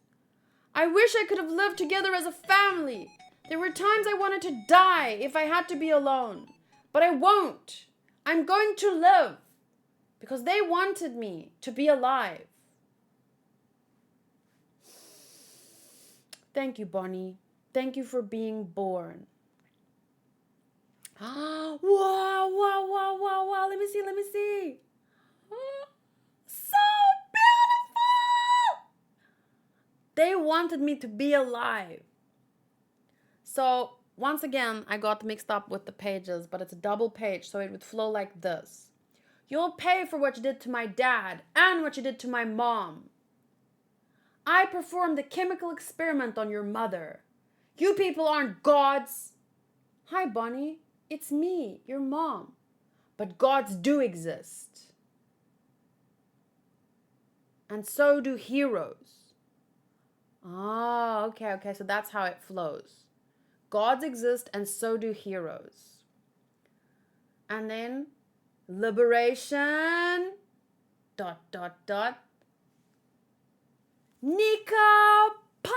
I wish I could have lived together as a family. There were times I wanted to die if I had to be alone. But I won't. I'm going to live. Because they wanted me to be alive. Thank you, Bonney. Thank you for being born. Wow, wow, wow, wow, wow. Let me see. So beautiful! They wanted me to be alive. So, once again, I got mixed up with the pages, but it's a double page, so it would flow like this. You'll pay for what you did to my dad and what you did to my mom. I performed a chemical experiment on your mother. You people aren't gods. Hi, Bonney. It's me, your mom. But gods do exist. And so do heroes. Ah, okay. So that's how it flows. Gods exist and so do heroes. And then, liberation, ... Nika Punch!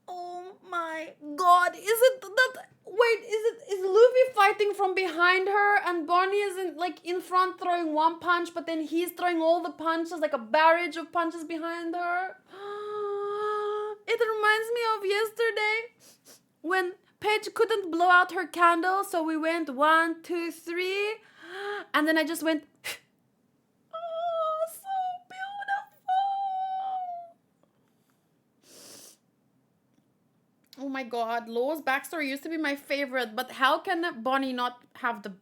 Oh my god, is it that... Wait, is Luffy fighting from behind her and Bonney is in front throwing one punch, but then he's throwing all the punches, like a barrage of punches behind her? It reminds me of yesterday when Paige couldn't blow out her candle, so we went 1, 2, 3... And then I just went, oh, so beautiful. Oh my god, Low's backstory used to be my favorite, but how can Bonney not have the...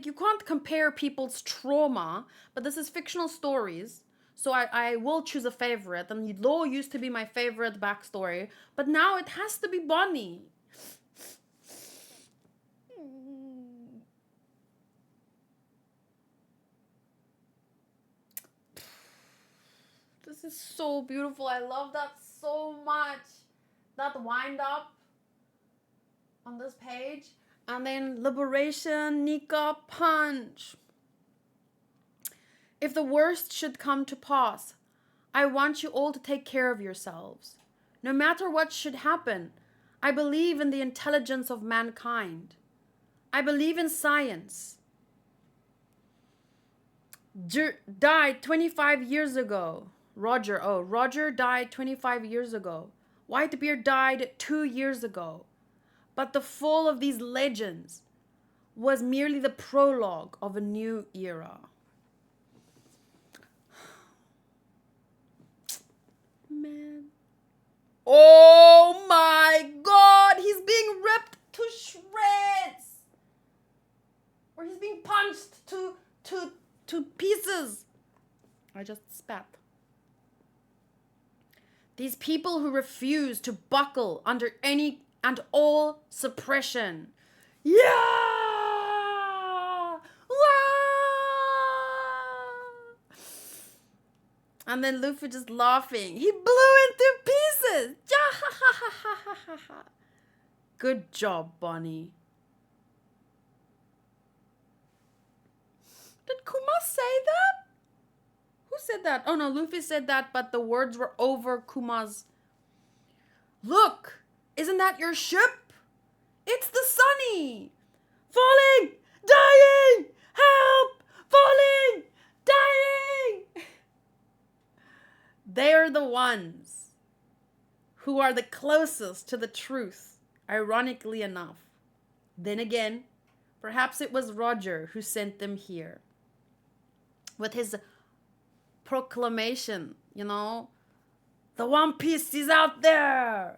you can't compare people's trauma, but this is fictional stories, so I will choose a favorite, and Low used to be my favorite backstory, but now it has to be Bonney. This is so beautiful. I love that so much. That wind up on this page. And then liberation, Nika Punch. If the worst should come to pass, I want you all to take care of yourselves. No matter what should happen, I believe in the intelligence of mankind. I believe in science. Died 25 years ago. Roger died 25 years ago. Whitebeard died 2 years ago. But the fall of these legends was merely the prologue of a new era. Man. Oh my god! He's being ripped to shreds! Or he's being punched to pieces. I just spat. These people who refuse to buckle under any and all suppression. Yeah! And then Luffy just laughing. He blew into pieces. Good job, Bonney. Did Kuma say that? Who said that? Oh no, Luffy said that, but the words were over Kuma's. Look, isn't that your ship? It's the Sunny! Falling! Dying! Help! Falling! Dying! They're the ones who are the closest to the truth, ironically enough. Then again, perhaps it was Roger who sent them here. With his proclamation, the One Piece is out there!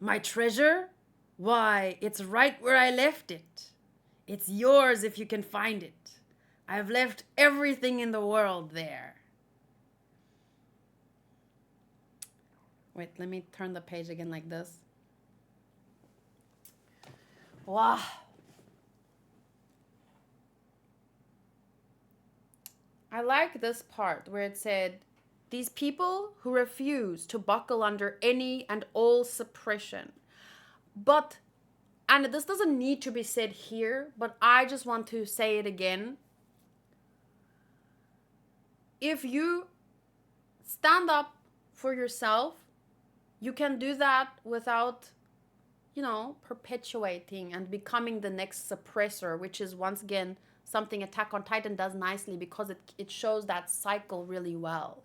My treasure? Why, it's right where I left it. It's yours if you can find it. I've left everything in the world there. Wait, let me turn the page again like this. Wow. I like this part where it said, these people who refuse to buckle under any and all suppression. But, and this doesn't need to be said here, but I just want to say it again. If you stand up for yourself, you can do that without, perpetuating and becoming the next suppressor, which is once again something Attack on Titan does nicely because it shows that cycle really well,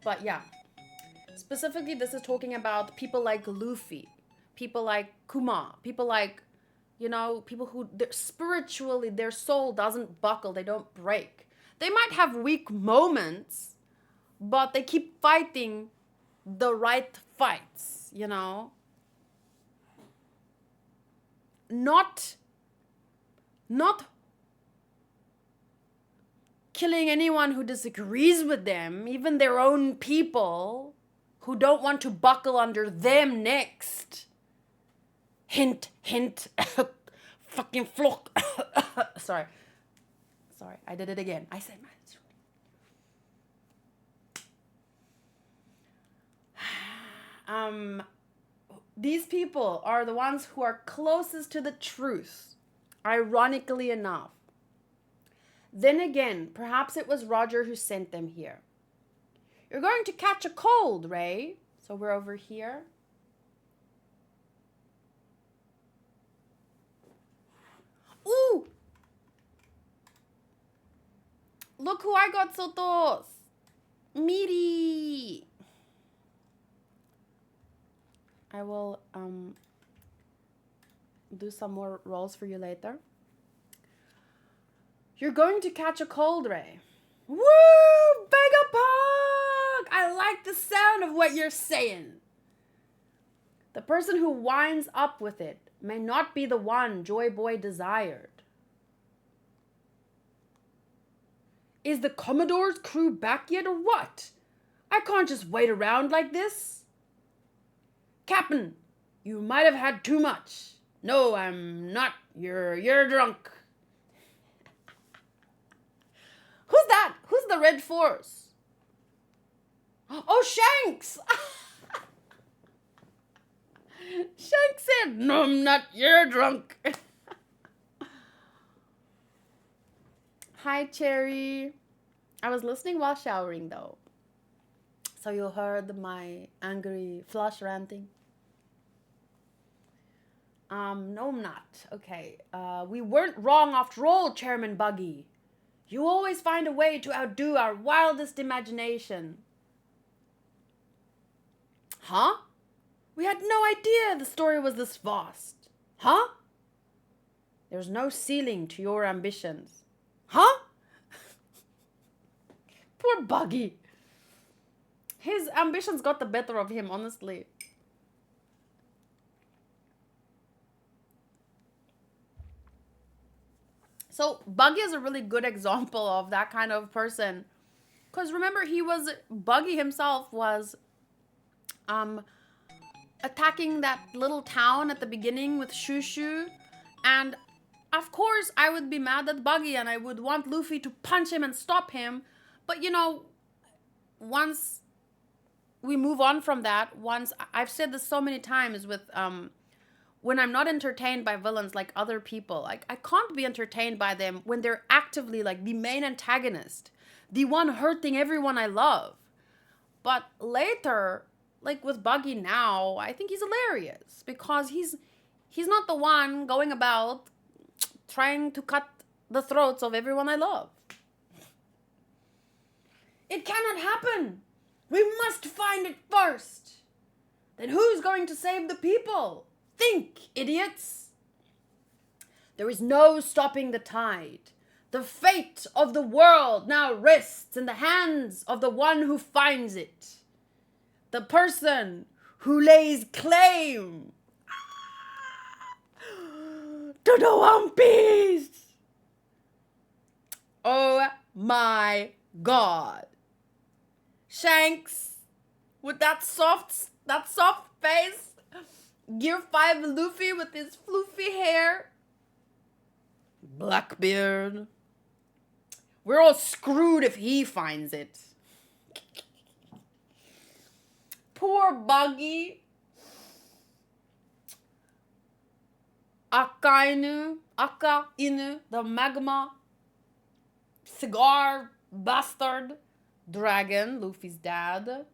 But yeah. Specifically, this is talking about people like Luffy, people like Kuma, people like, people who spiritually, their soul doesn't buckle, they don't break. They might have weak moments, but they keep fighting the right fights, Not killing anyone who disagrees with them, even their own people who don't want to buckle under them next. Hint, hint. Fucking flock. Sorry, I did it again. I said my... These people are the ones who are closest to the truth, ironically enough. Then again, perhaps it was Roger who sent them here. You're going to catch a cold, Ray. So we're over here. Ooh! Look who I got, Sotos! Miri! I will do some more rolls for you later. You're going to catch a cold, Ray. Woo! Vegapunk! I like the sound of what you're saying. The person who winds up with it may not be the one Joy Boy desired. Is the Commodore's crew back yet or what? I can't just wait around like this. Captain, you might have had too much. No, I'm not. You're drunk. Who's that? Who's the Red Force? Oh, Shanks! Shanks said, no, I'm not. You're drunk. Hi, Cherry. I was listening while showering, though. So you heard my angry flush ranting. No, I'm not. Okay. We weren't wrong after all, Chairman Buggy. You always find a way to outdo our wildest imagination. Huh? We had no idea the story was this vast. Huh? There's no ceiling to your ambitions. Huh? Poor Buggy. His ambitions got the better of him, honestly. So Buggy is a really good example of that kind of person. Because remember, Buggy himself was attacking that little town at the beginning with Shushu. And of course, I would be mad at Buggy and I would want Luffy to punch him and stop him. But, once we move on from that, I've said this so many times with... when I'm not entertained by villains like other people, I can't be entertained by them when they're actively like the main antagonist, the one hurting everyone I love. But later, like with Buggy now, I think he's hilarious because he's not the one going about trying to cut the throats of everyone I love. It cannot happen. We must find it first. Then who's going to save the people? Think, idiots. There is no stopping the tide. The fate of the world now rests in the hands of the one who finds it. The person who lays claim to the One Piece. Oh my God. Shanks with that soft face. Gear 5 Luffy with his floofy hair. Blackbeard. We're all screwed if he finds it. Poor Buggy. Aka Inu, the magma cigar bastard dragon, Luffy's dad.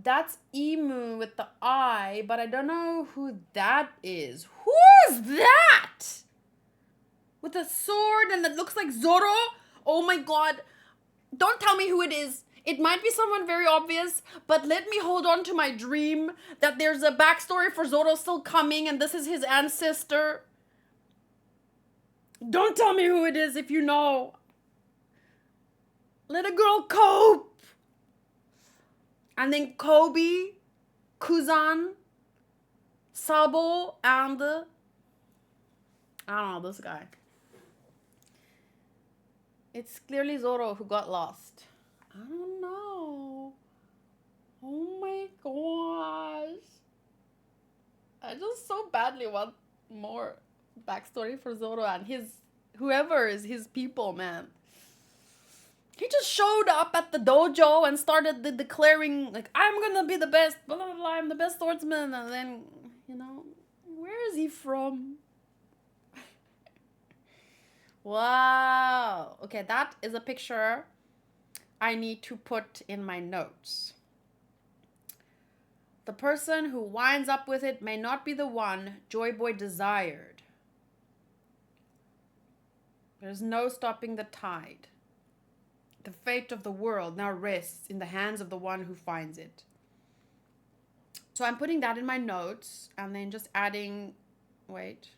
That's Emu with the eye, but I don't know who that is. Who's that? With a sword and it looks like Zoro? Oh my God. Don't tell me who it is. It might be someone very obvious, but let me hold on to my dream that there's a backstory for Zoro still coming and this is his ancestor. Don't tell me who it is if you know. Let a girl cope. And then Kobe, Kuzan, Sabo, and I don't know, this guy. It's clearly Zoro who got lost. I don't know. Oh my gosh. I just so badly want more backstory for Zoro and his, whoever is his people, man. He just showed up at the dojo and started declaring, like, I'm gonna be the best, blah, blah, blah, I'm the best swordsman. And then, you know, where is he from? Wow. Okay, that is a picture I need to put in my notes. The person who winds up with it may not be the one Joy Boy desired. There's no stopping the tide. The fate of the world now rests in the hands of the one who finds it. So I'm putting that in my notes and then just adding, wait.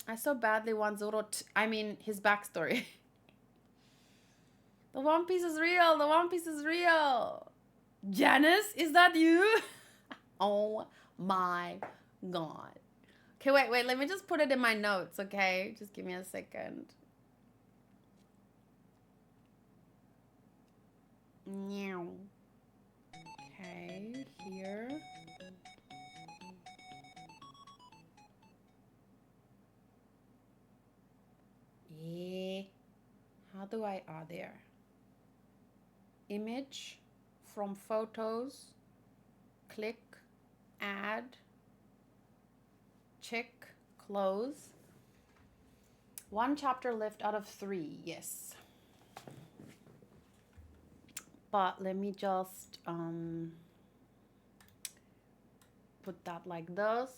I so badly want Zoro, his backstory. The One Piece is real. The One Piece is real. Janice, is that you? Oh my God. Okay, wait. Let me just put it in my notes, okay? Just give me a second. Okay, here. Yeah. How do I, there. Image from photos. Click, add. Check, close. 1 chapter left out of 3, yes. But let me just put that like this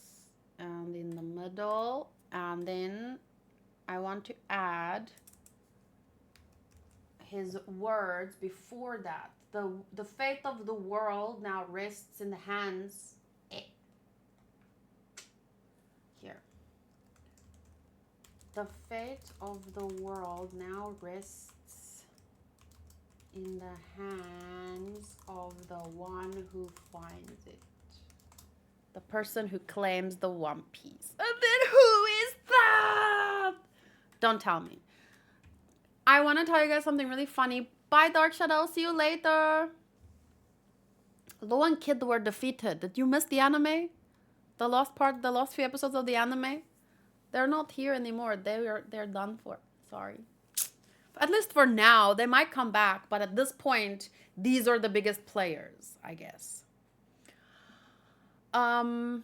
and in the middle, and then I want to add his words before that. The fate of the world now rests in the hands. Here. The fate of the world now rests in the hands of the one who finds it. The person who claims the One Piece. And then who is that? Don't tell me. I want to tell you guys something really funny. Bye, Dark Shadow. See you later. Lo and Kid were defeated. Did you miss the anime? The last few episodes of the anime? They're not here anymore. They're done for. Sorry. At least for now. They might come back, but at this point, these are the biggest players, I guess. So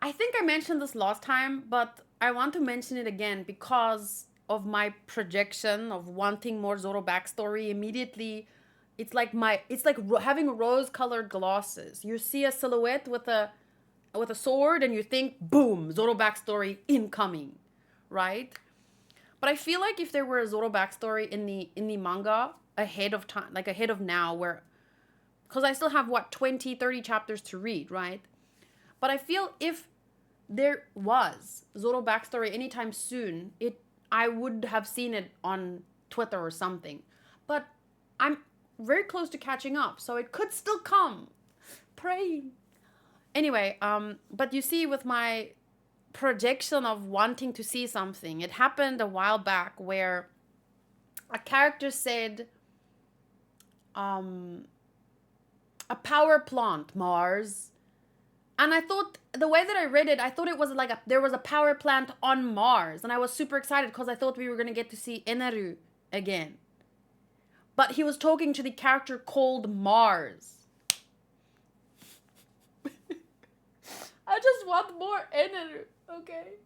I think I mentioned this last time, but I want to mention it again because of my projection of wanting more Zoro backstory, immediately it's like having rose-colored glasses. You see a silhouette with a sword and you think, boom, Zoro backstory incoming, right? But I feel like if there were a Zoro backstory in the manga ahead of time, like ahead of now, where, because I still have what, 20, 30 chapters to read, right? But I feel if there was Zoro backstory anytime soon, I would have seen it on Twitter or something. But I'm very close to catching up, so it could still come. Pray. Anyway, but you see, with my projection of wanting to see something, it happened a while back where a character said, a power plant, Mars. And I thought, the way that I read it, I thought it was like there was a power plant on Mars. And I was super excited because I thought we were going to get to see Eneru again. But he was talking to the character called Mars. I just want more Eneru, okay?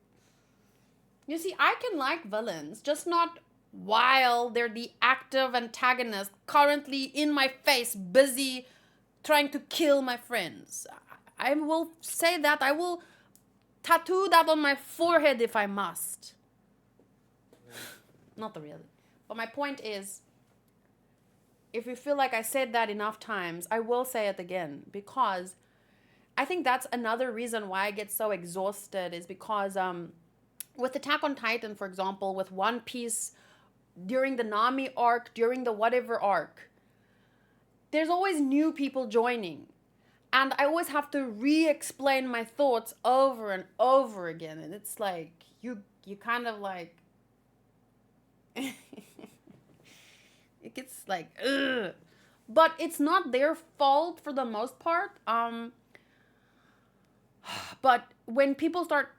You see, I can like villains, just not while they're the active antagonist currently in my face, busy trying to kill my friends. I will say that. I will tattoo that on my forehead if I must. Not really. But my point is, if you feel like I said that enough times, I will say it again. Because I think that's another reason why I get so exhausted, is because with Attack on Titan, for example, with One Piece, during the Nami arc, during the whatever arc, there's always new people joining. And I always have to re-explain my thoughts over and over again. And it's like, you kind of like... it gets like, ugh. But it's not their fault for the most part. But when people start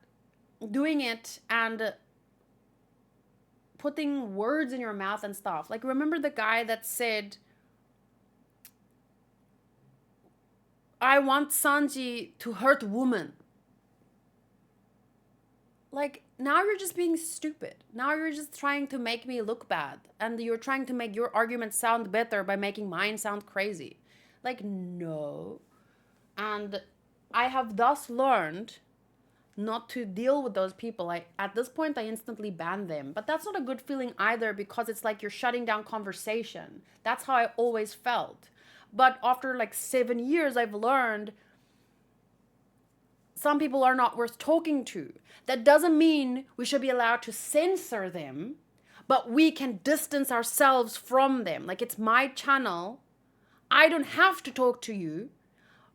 doing it and putting words in your mouth and stuff. Like, remember the guy that said, I want Sanji to hurt woman. Like, now you're just being stupid. Now you're just trying to make me look bad. And you're trying to make your argument sound better by making mine sound crazy. Like, no. And I have thus learned not to deal with those people. At this point, I instantly ban them. But that's not a good feeling either, because it's like you're shutting down conversation. That's how I always felt. But after like 7 years, I've learned some people are not worth talking to. That doesn't mean we should be allowed to censor them, but we can distance ourselves from them. Like, it's my channel. I don't have to talk to you,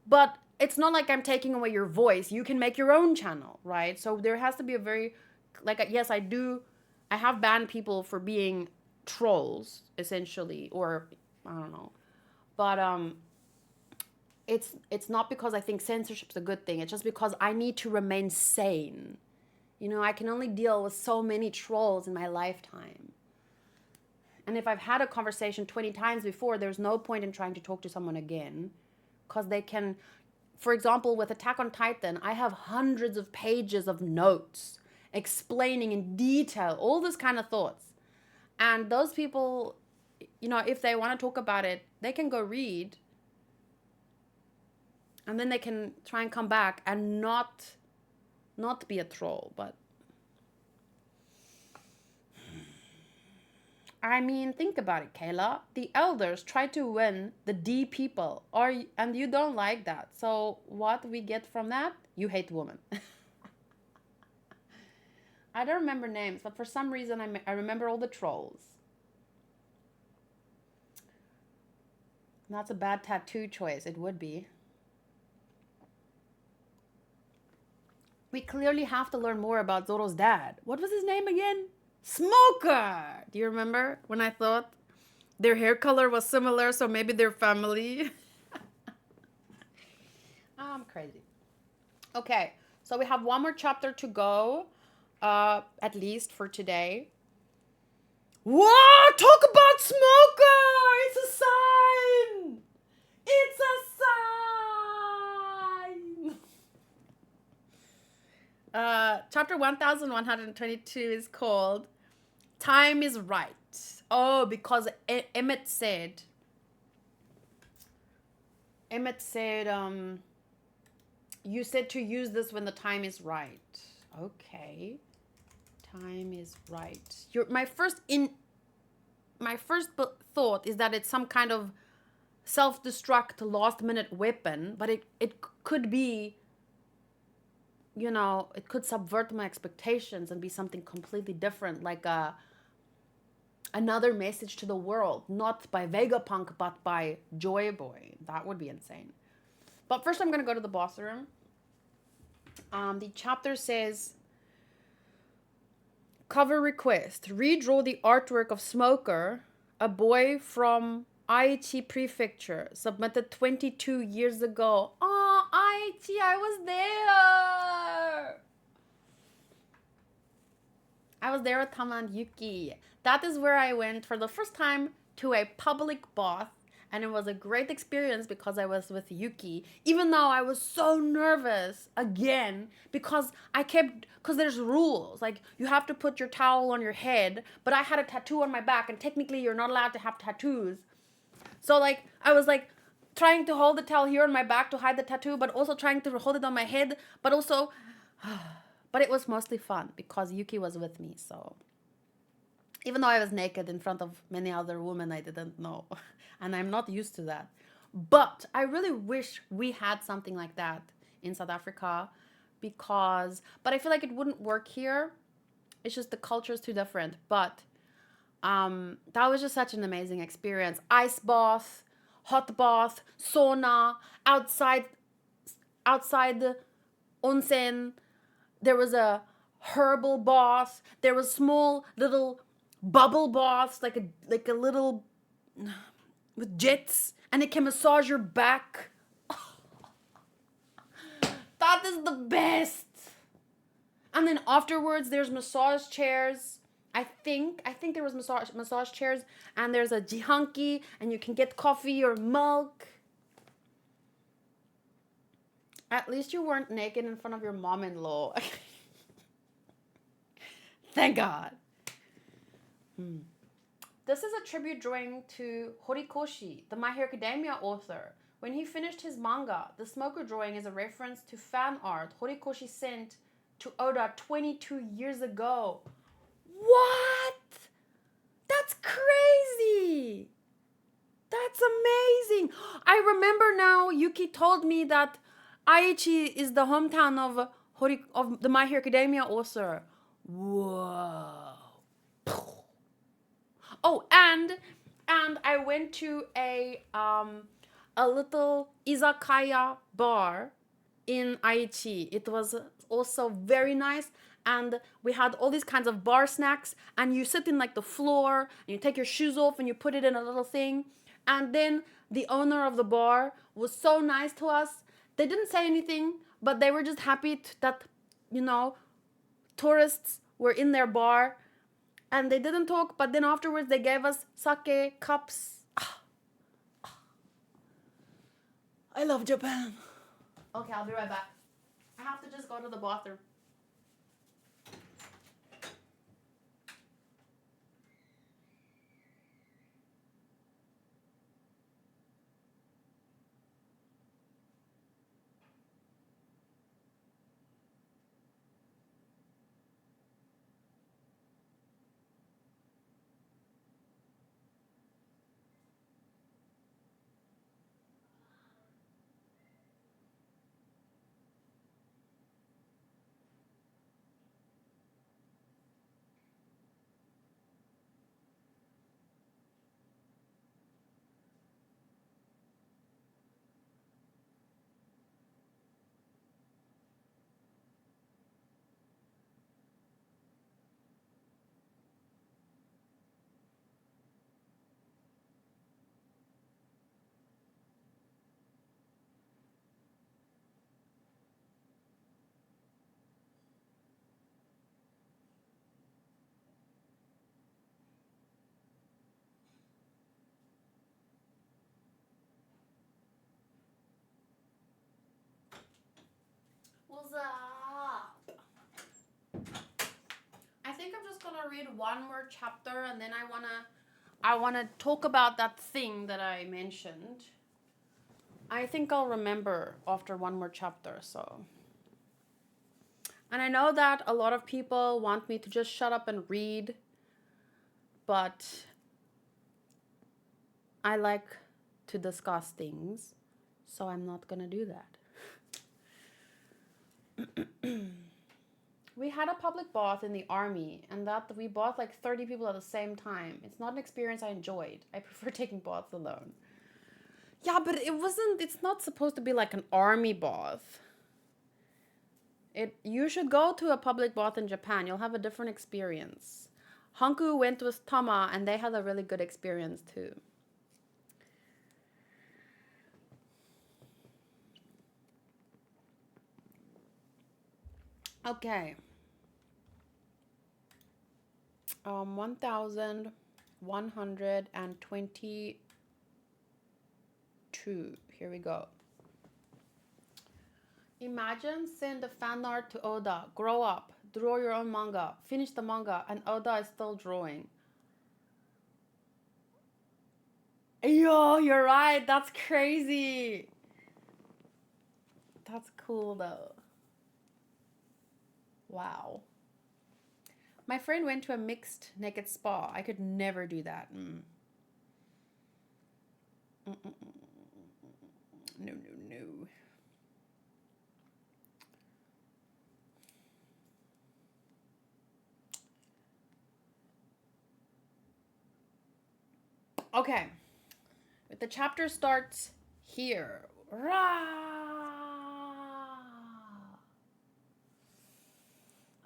but it's not like I'm taking away your voice. You can make your own channel, right? So there has to be a very, like, yes, I have banned people for being trolls, essentially, or I don't know. But it's not because I think censorship's a good thing. It's just because I need to remain sane. You know, I can only deal with so many trolls in my lifetime. And if I've had a conversation 20 times before, there's no point in trying to talk to someone again. Because they can, for example, with Attack on Titan, I have hundreds of pages of notes explaining in detail all this kind of thoughts. And those people, you know, if they want to talk about it, they can go read. And then they can try and come back and not be a troll. But I mean, think about it, Kayla. The elders try to win the D people, and you don't like that. So what we get from that? You hate women. I don't remember names, but for some reason I remember all the trolls. That's a bad tattoo choice. It would be. We clearly have to learn more about Zoro's dad. What was his name again? Smoker! Do you remember when I thought their hair color was similar, so maybe they're family? I'm crazy. Okay, so we have one more chapter to go, at least for today. What? Talk about Smoker! It's a sign! It's a sign! Chapter 1122 is called Time is right. Oh, because Emmett said, you said to use this when the time is right. Okay. Time is right. My first thought is that it's some kind of self-destruct last minute weapon, but it could be, it could subvert my expectations and be something completely different, like another message to the world, not by Vegapunk, but by Joy Boy. That would be insane. But first, I'm going to go to the bathroom. The chapter says, cover request. Redraw the artwork of Smoker, a boy from Aichi Prefecture, submitted 22 years ago. Oh, Aichi, I was there. I was there with Tama and Yuki. That is where I went for the first time to a public bath. And it was a great experience because I was with Yuki. Even though I was so nervous again because there's rules. Like, you have to put your towel on your head. But I had a tattoo on my back, and technically you're not allowed to have tattoos. So, like, I was, like, trying to hold the towel here on my back to hide the tattoo, but also trying to hold it on my head. But also, but it was mostly fun because Yuki was with me, so. Even though I was naked in front of many other women I didn't know. And I'm not used to that. But I really wish we had something like that in South Africa but I feel like it wouldn't work here. It's just the culture is too different. But that was just such an amazing experience. Ice bath, hot bath, sauna, outside the onsen. There was a herbal bath. There was small little bubble baths, like a little with jets, and it can massage your back. That is the best. And then afterwards, there's massage chairs. I think there was massage chairs, and there's a jihanki, and you can get coffee or milk. At least you weren't naked in front of your mom-in-law. Thank God. This is a tribute drawing to Horikoshi, the My Hero Academia author. When he finished his manga, the Smoker drawing is a reference to fan art Horikoshi sent to Oda 22 years ago. What? That's crazy. That's amazing. I remember now Yuki told me that Aichi is the hometown of the My Hero Academia author. Whoa. Oh, and I went to a little izakaya bar in Aichi. It was also very nice, and we had all these kinds of bar snacks, and you sit in like the floor, and you take your shoes off, and you put it in a little thing, and then the owner of the bar was so nice to us. They didn't say anything, but they were just happy that, tourists were in their bar. And they didn't talk, but then afterwards they gave us sake cups. I love Japan. Okay, I'll be right back. I have to just go to the bathroom. What's up? I think I'm just gonna read one more chapter, and then I wanna talk about that thing that I mentioned. I think I'll remember after one more chapter, so. And I know that a lot of people want me to just shut up and read, but I like to discuss things, so I'm not gonna do that. We had a public bath in the army, and that we bathed like 30 people at the same time. It's not an experience I enjoyed. I prefer taking baths alone. Yeah, but it's not supposed to be like an army bath. You should go to a public bath in Japan. You'll have a different experience. Hanku went with Tama, and they had a really good experience too. Okay. 1122. Here we go. Imagine send a fan art to Oda. Grow up. Draw your own manga. Finish the manga, and Oda is still drawing. Yo, you're right. That's crazy. That's cool though. Wow. My friend went to a mixed naked spa. I could never do that. No. Okay. The chapter starts here.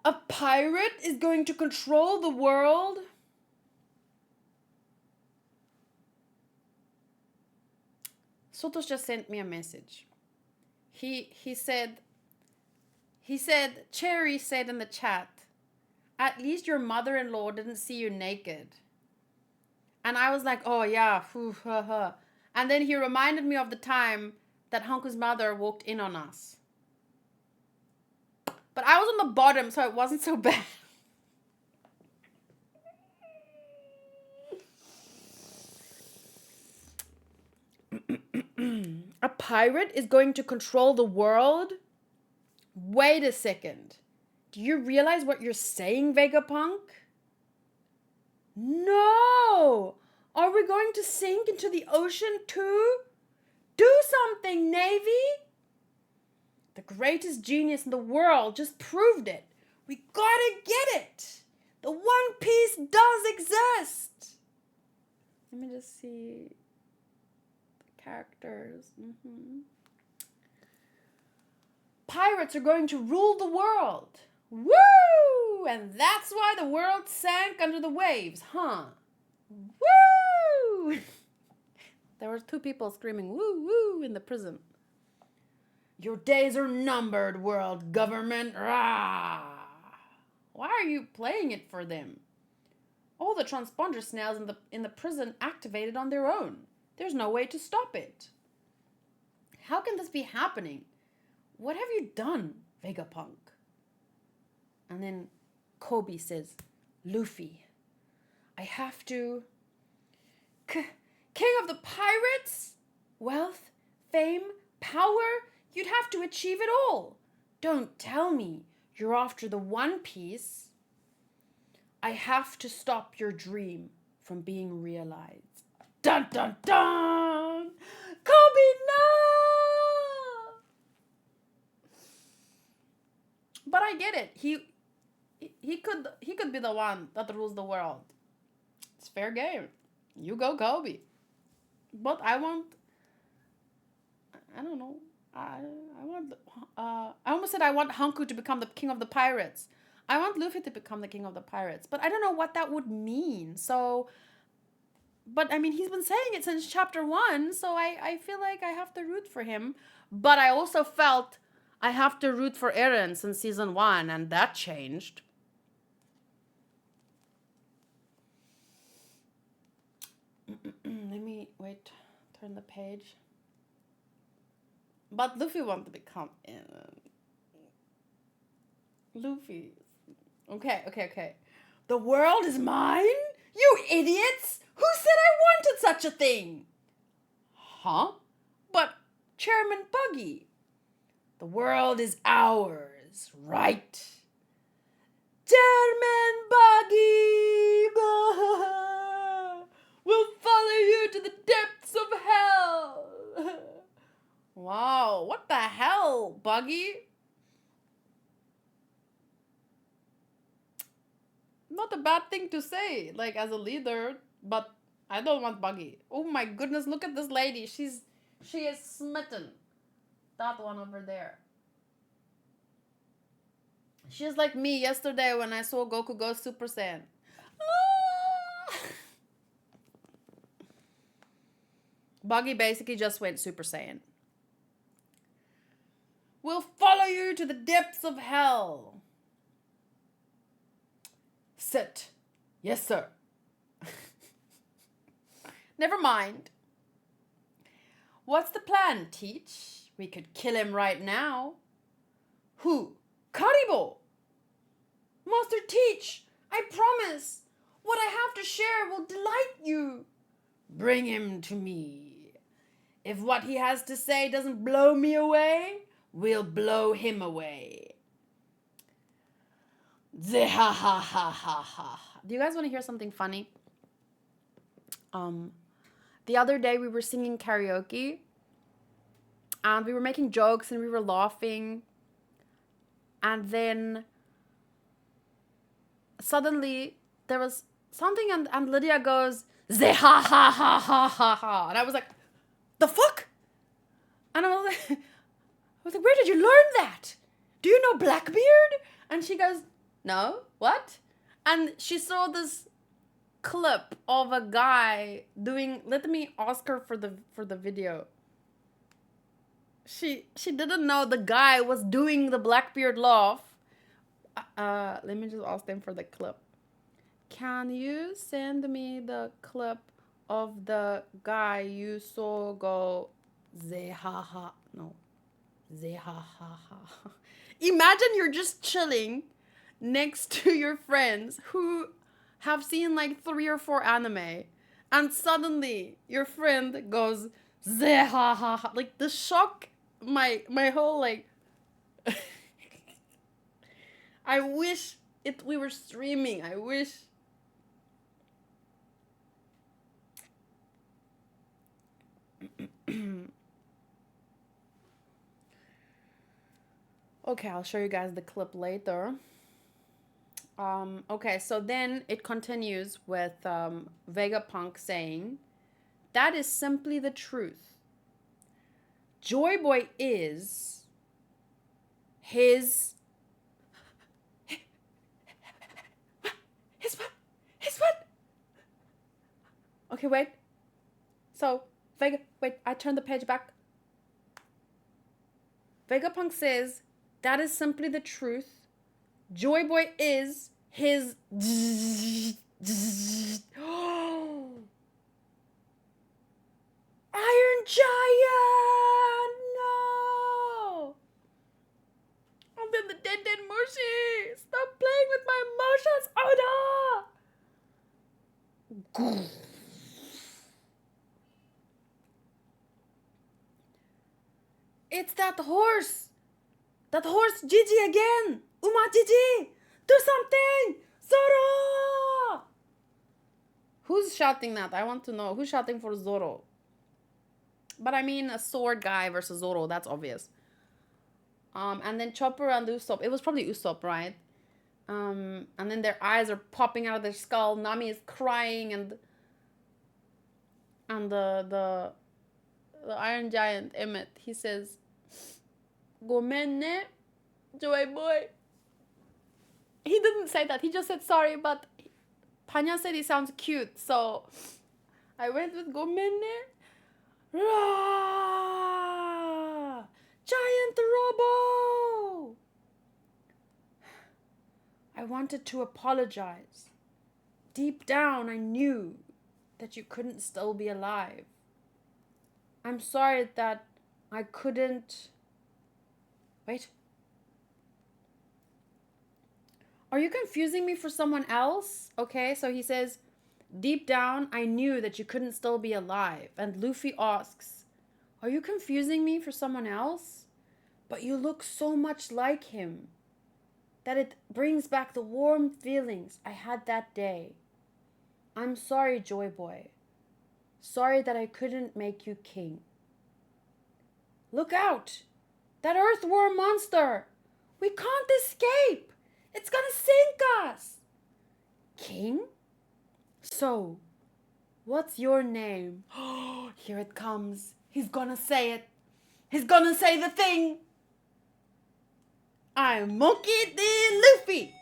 A pirate is going to control the world? Sotos just sent me a message. He said, Cherry said in the chat, at least your mother-in-law didn't see you naked. And I was like, oh yeah, and then he reminded me of the time that Hanku's mother walked in on us. But I was on the bottom, so it wasn't so bad. A pirate is going to control the world? Wait a second. Do you realize what you're saying, Vegapunk? No! Are we going to sink into the ocean too? Do something, Navy! The greatest genius in the world just proved it. We gotta get it. The One Piece does exist. Let me just see the characters. Pirates are going to rule the world. Woo! And that's why the world sank under the waves, huh? Woo! There were 2 people screaming woo woo in the prison. Your days are numbered, world government. Rah! Why are you playing it for them? All the transponder snails in the prison activated on their own. There's no way to stop it. How can this be happening? What have you done, Vegapunk? And then Kobe says, Luffy, I have to... King of the pirates? Wealth, fame, power? You'd have to achieve it all. Don't tell me you're after the One Piece. I have to stop your dream from being realized. Dun dun dun! Kobe, no! But I get it. He could be the one that rules the world. It's fair game. You go, Kobe. But I don't know. I almost said I want Hanku to become the king of the pirates. I want Luffy to become the king of the pirates. But I don't know what that would mean. So, but I mean, he's been saying it since chapter 1. So I feel like I have to root for him. But I also felt I have to root for Eren since season 1. And that changed. Let me, wait, turn the page. But Luffy wants to become Luffy. Okay. The world is mine? You idiots! Who said I wanted such a thing? Huh? But, Chairman Buggy, the world is ours, right? Chairman Buggy! We'll follow you to the depths of hell! Wow, what the hell, Buggy? Not a bad thing to say, like as a leader, but I don't want Buggy. Oh my goodness, look at this lady. She is smitten. That one over there. She's like me yesterday when I saw Goku go Super Saiyan. Ah! Buggy basically just went Super Saiyan. We'll follow you to the depths of hell. Sit. Yes, sir. Never mind. What's the plan, Teach? We could kill him right now. Who? Karibo! Master Teach, I promise. What I have to share will delight you. Bring him to me. If what he has to say doesn't blow me away, we'll blow him away. Do you guys want to hear something funny? The other day we were singing karaoke and we were making jokes and we were laughing, and then suddenly there was something and Lydia goes, and I was like, the fuck? And I was like, where did you learn that? Do you know Blackbeard? And she goes, no, what? And she saw this clip of a guy doing, let me ask her for the video. She didn't know the guy was doing the Blackbeard laugh. Let me just ask them for the clip. Can you send me the clip of the guy you saw go zehaha? No. Zehaha. Imagine you're just chilling next to your friends who have seen like 3 or 4 anime, and suddenly your friend goes zehaha. Like the shock, my whole like I wish we were streaming. I wish. Okay, I'll show you guys the clip later. Okay, so then it continues with Vegapunk saying, that is simply the truth. Joy Boy is his... His what? Okay, wait. So, wait, I turned the page back. Vegapunk says, that is simply the truth. Joy Boy is his... Iron Giant! No! And then the dead Mushi! Stop playing with my emotions, Oda! It's that horse! That horse Gigi again! Uma Gigi! Do something! Zoro! Who's shouting that? I want to know. Who's shouting for Zoro? But I mean a sword guy versus Zoro. That's obvious. And then Chopper and Usopp. It was probably Usopp, right? And then their eyes are popping out of their skull. Nami is crying, and the Iron Giant Emmett, he says, "Gomenne, Joy Boy." He didn't say that. He just said sorry, but Panya said he sounds cute, so I went with Gomenne. Rah! Giant Robo! I wanted to apologize. Deep down, I knew that you couldn't still be alive. I'm sorry that I couldn't... Wait. Are you confusing me for someone else? Okay, so he says, deep down, I knew that you couldn't still be alive. And Luffy asks, are you confusing me for someone else? But you look so much like him that it brings back the warm feelings I had that day. I'm sorry, Joy Boy. Sorry that I couldn't make you king. Look out! That earthworm monster! We can't escape! It's gonna sink us! King? So, what's your name? Oh, here it comes. He's gonna say it. He's gonna say the thing. I'm Monkey D. Luffy,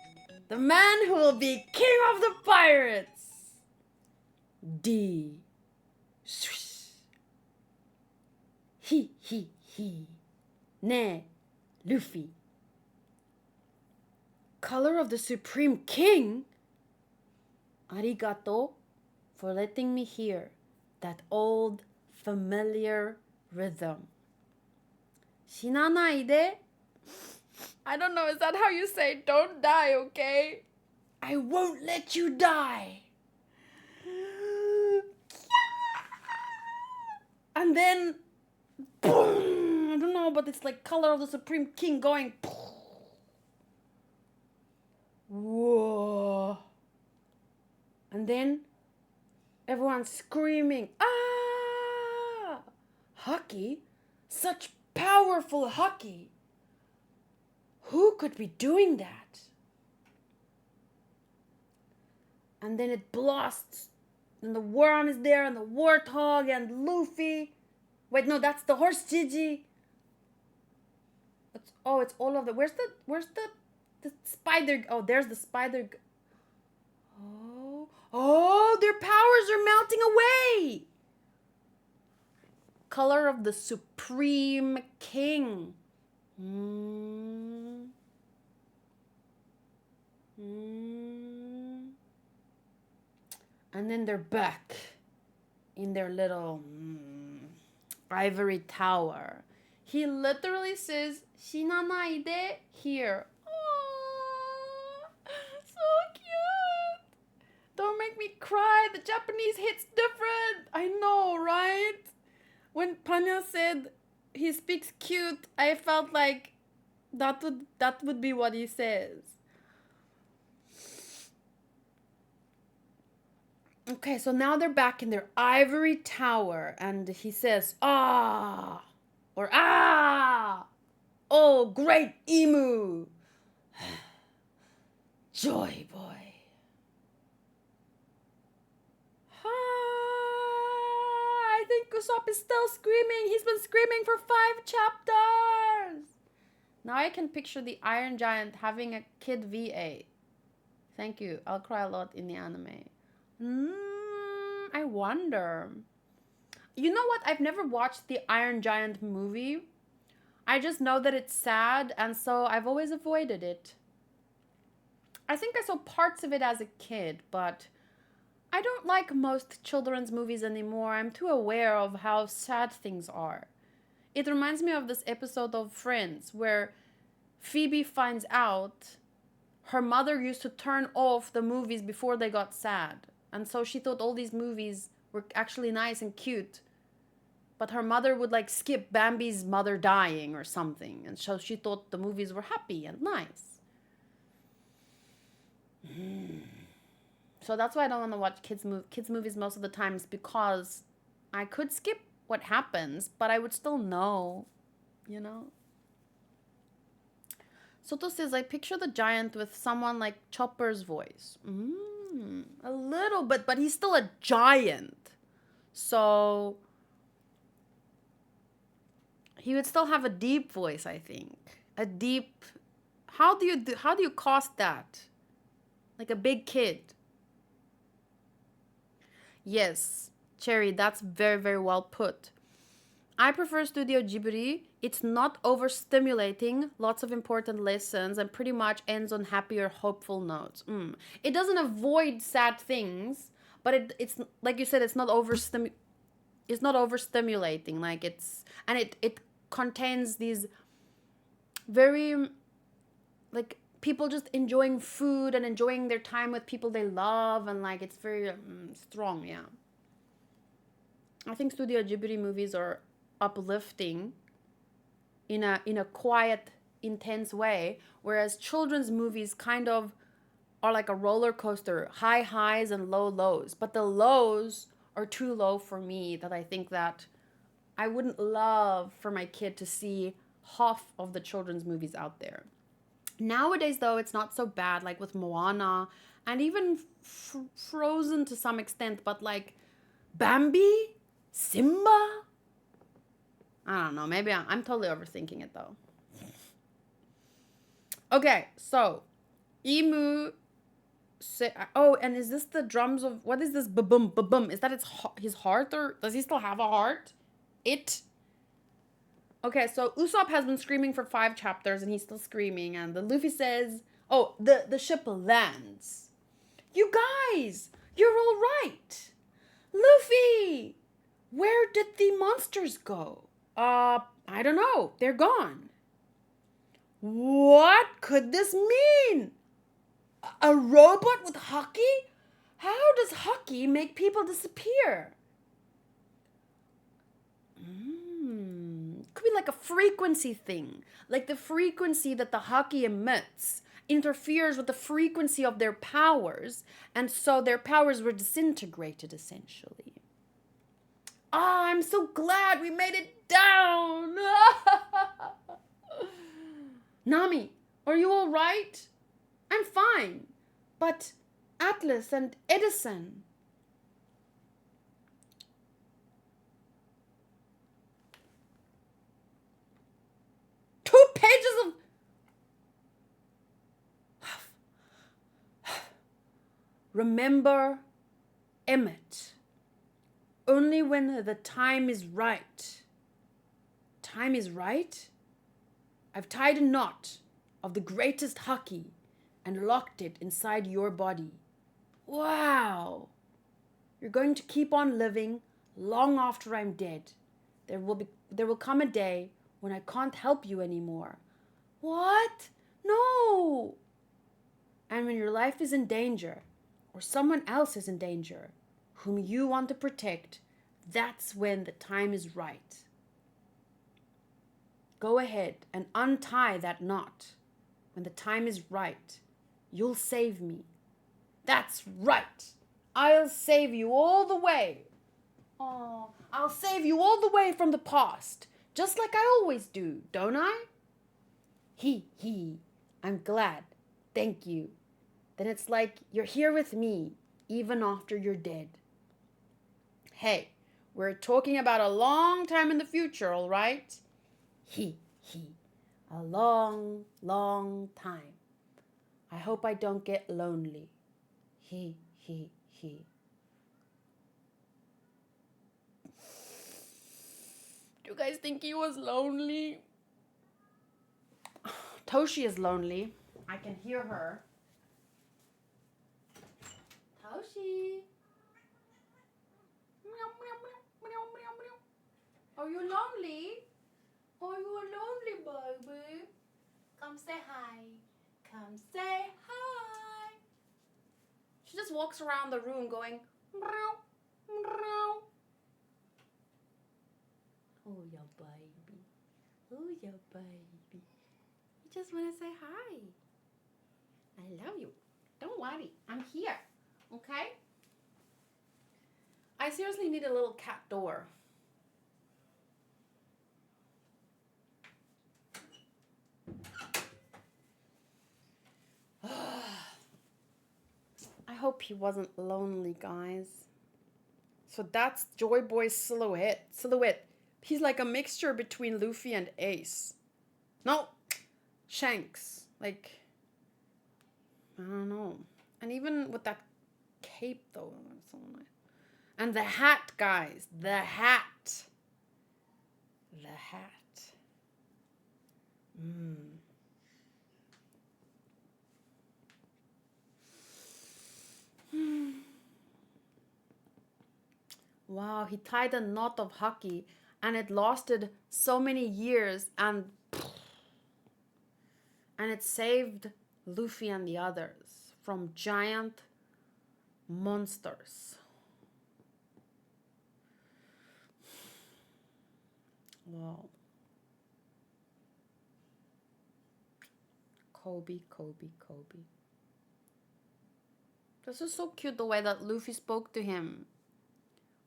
the man who will be king of the pirates. D. Swish. He. Ne. Luffy. Color of the Supreme King? Arigato for letting me hear that old familiar rhythm. Shinanaide? I don't know, is that how you say don't die, okay? I won't let you die. And then, boom! I don't know, but it's like Color of the Supreme King going. Whoa. And then everyone's screaming, ah! Haki? Such powerful Haki. Who could be doing that? And then it blasts. And the worm is there, and the warthog, and Luffy. Wait, no, that's the horse Gigi. It's all of the. Where's the spider? Oh, there's the spider. Oh, their powers are melting away. Color of the Supreme King. And then they're back in their little ivory tower. He literally says, Shinanaide here. Oh, so cute. Don't make me cry. The Japanese hits different. I know, right? When Panya said he speaks cute, I felt like that would be what he says. Okay, so now they're back in their ivory tower, and he says, ah, or ah, oh, great emu, Joy Boy. I think Usopp is still screaming. He's been screaming for 5 chapters. Now I can picture the Iron Giant having a kid VA. Thank you. I'll cry a lot in the anime. I wonder. You know what? I've never watched the Iron Giant movie. I just know that it's sad, and so I've always avoided it. I think I saw parts of it as a kid, but I don't like most children's movies anymore. I'm too aware of how sad things are. It reminds me of this episode of Friends where Phoebe finds out her mother used to turn off the movies before they got sad. And so she thought all these movies were actually nice and cute. But her mother would like skip Bambi's mother dying or something. And so she thought the movies were happy and nice. So that's why I don't want to watch kids movies most of the times, because I could skip what happens, but I would still know, you know? Soto says, I picture the giant with someone like Chopper's voice. A little bit, but he's still a giant. So he would still have a deep voice, I think. A deep. How do you cast that? Like a big kid. Yes, Cherry, that's very, very well put. I prefer Studio Ghibli. It's not overstimulating, lots of important lessons, and pretty much ends on happier, hopeful notes. It doesn't avoid sad things, but it's like you said, it's not overstimulating. Like it contains these very like people just enjoying food and enjoying their time with people they love, and like it's very strong. Yeah, I think Studio Ghibli movies are uplifting in a quiet, intense way, whereas children's movies kind of are like a roller coaster, high highs and low lows. But the lows are too low for me, that I think that I wouldn't love for my kid to see half of the children's movies out there. Nowadays, though, it's not so bad, like with Moana and even Frozen to some extent, but like Bambi, Simba. I don't know. Maybe I'm totally overthinking it though. Okay, so Emu. Oh, and is this the drums of what is this? Ba-boom, ba-boom. Is that his heart, or does he still have a heart? It. Okay, so Usopp has been screaming for 5 chapters and he's still screaming. And the Luffy says, "Oh, the ship lands. You guys, you're all right. Luffy, where did the monsters go? I don't know. They're gone. What could this mean? A robot with Haki? How does Haki make people disappear? Could be like a frequency thing. Like the frequency that the Haki emits interferes with the frequency of their powers, and so their powers were disintegrated essentially. Ah, I'm so glad we made it down. Nami, are you all right? I'm fine. But Atlas and Edison. Two pages of... Remember Emmett. Only when the time is right. Time is right? I've tied a knot of the greatest Haki and locked it inside your body. Wow! You're going to keep on living long after I'm dead. There will come a day when I can't help you anymore. What? No! And when your life is in danger, or someone else is in danger, whom you want to protect, that's when the time is right. Go ahead and untie that knot. When the time is right, you'll save me. That's right. I'll save you all the way. Oh, I'll save you all the way from the past, just like I always do, don't I? He. I'm glad. Thank you. Then it's like you're here with me, even after you're dead. Hey, we're talking about a long time in the future, all right? He. A long, long time. I hope I don't get lonely. He. Do you guys think he was lonely? Toshi is lonely. I can hear her. Toshi. Are you lonely? Are you a lonely baby? Come say hi. Come say hi. She just walks around the room going, meow, meow. Oh, your baby. Oh, your baby. You just want to say hi. I love you. Don't worry. I'm here. Okay? I seriously need a little cat door. I hope he wasn't lonely, guys. So that's Joy Boy's silhouette. He's like a mixture between Luffy and Ace. No, Shanks. Like, I don't know. And even with that cape, though. So nice. And the hat, guys. The hat. Wow, he tied a knot of Haki and it lasted so many years and it saved Luffy and the others from giant monsters. Wow. Kobe. This is so cute, the way that Luffy spoke to him.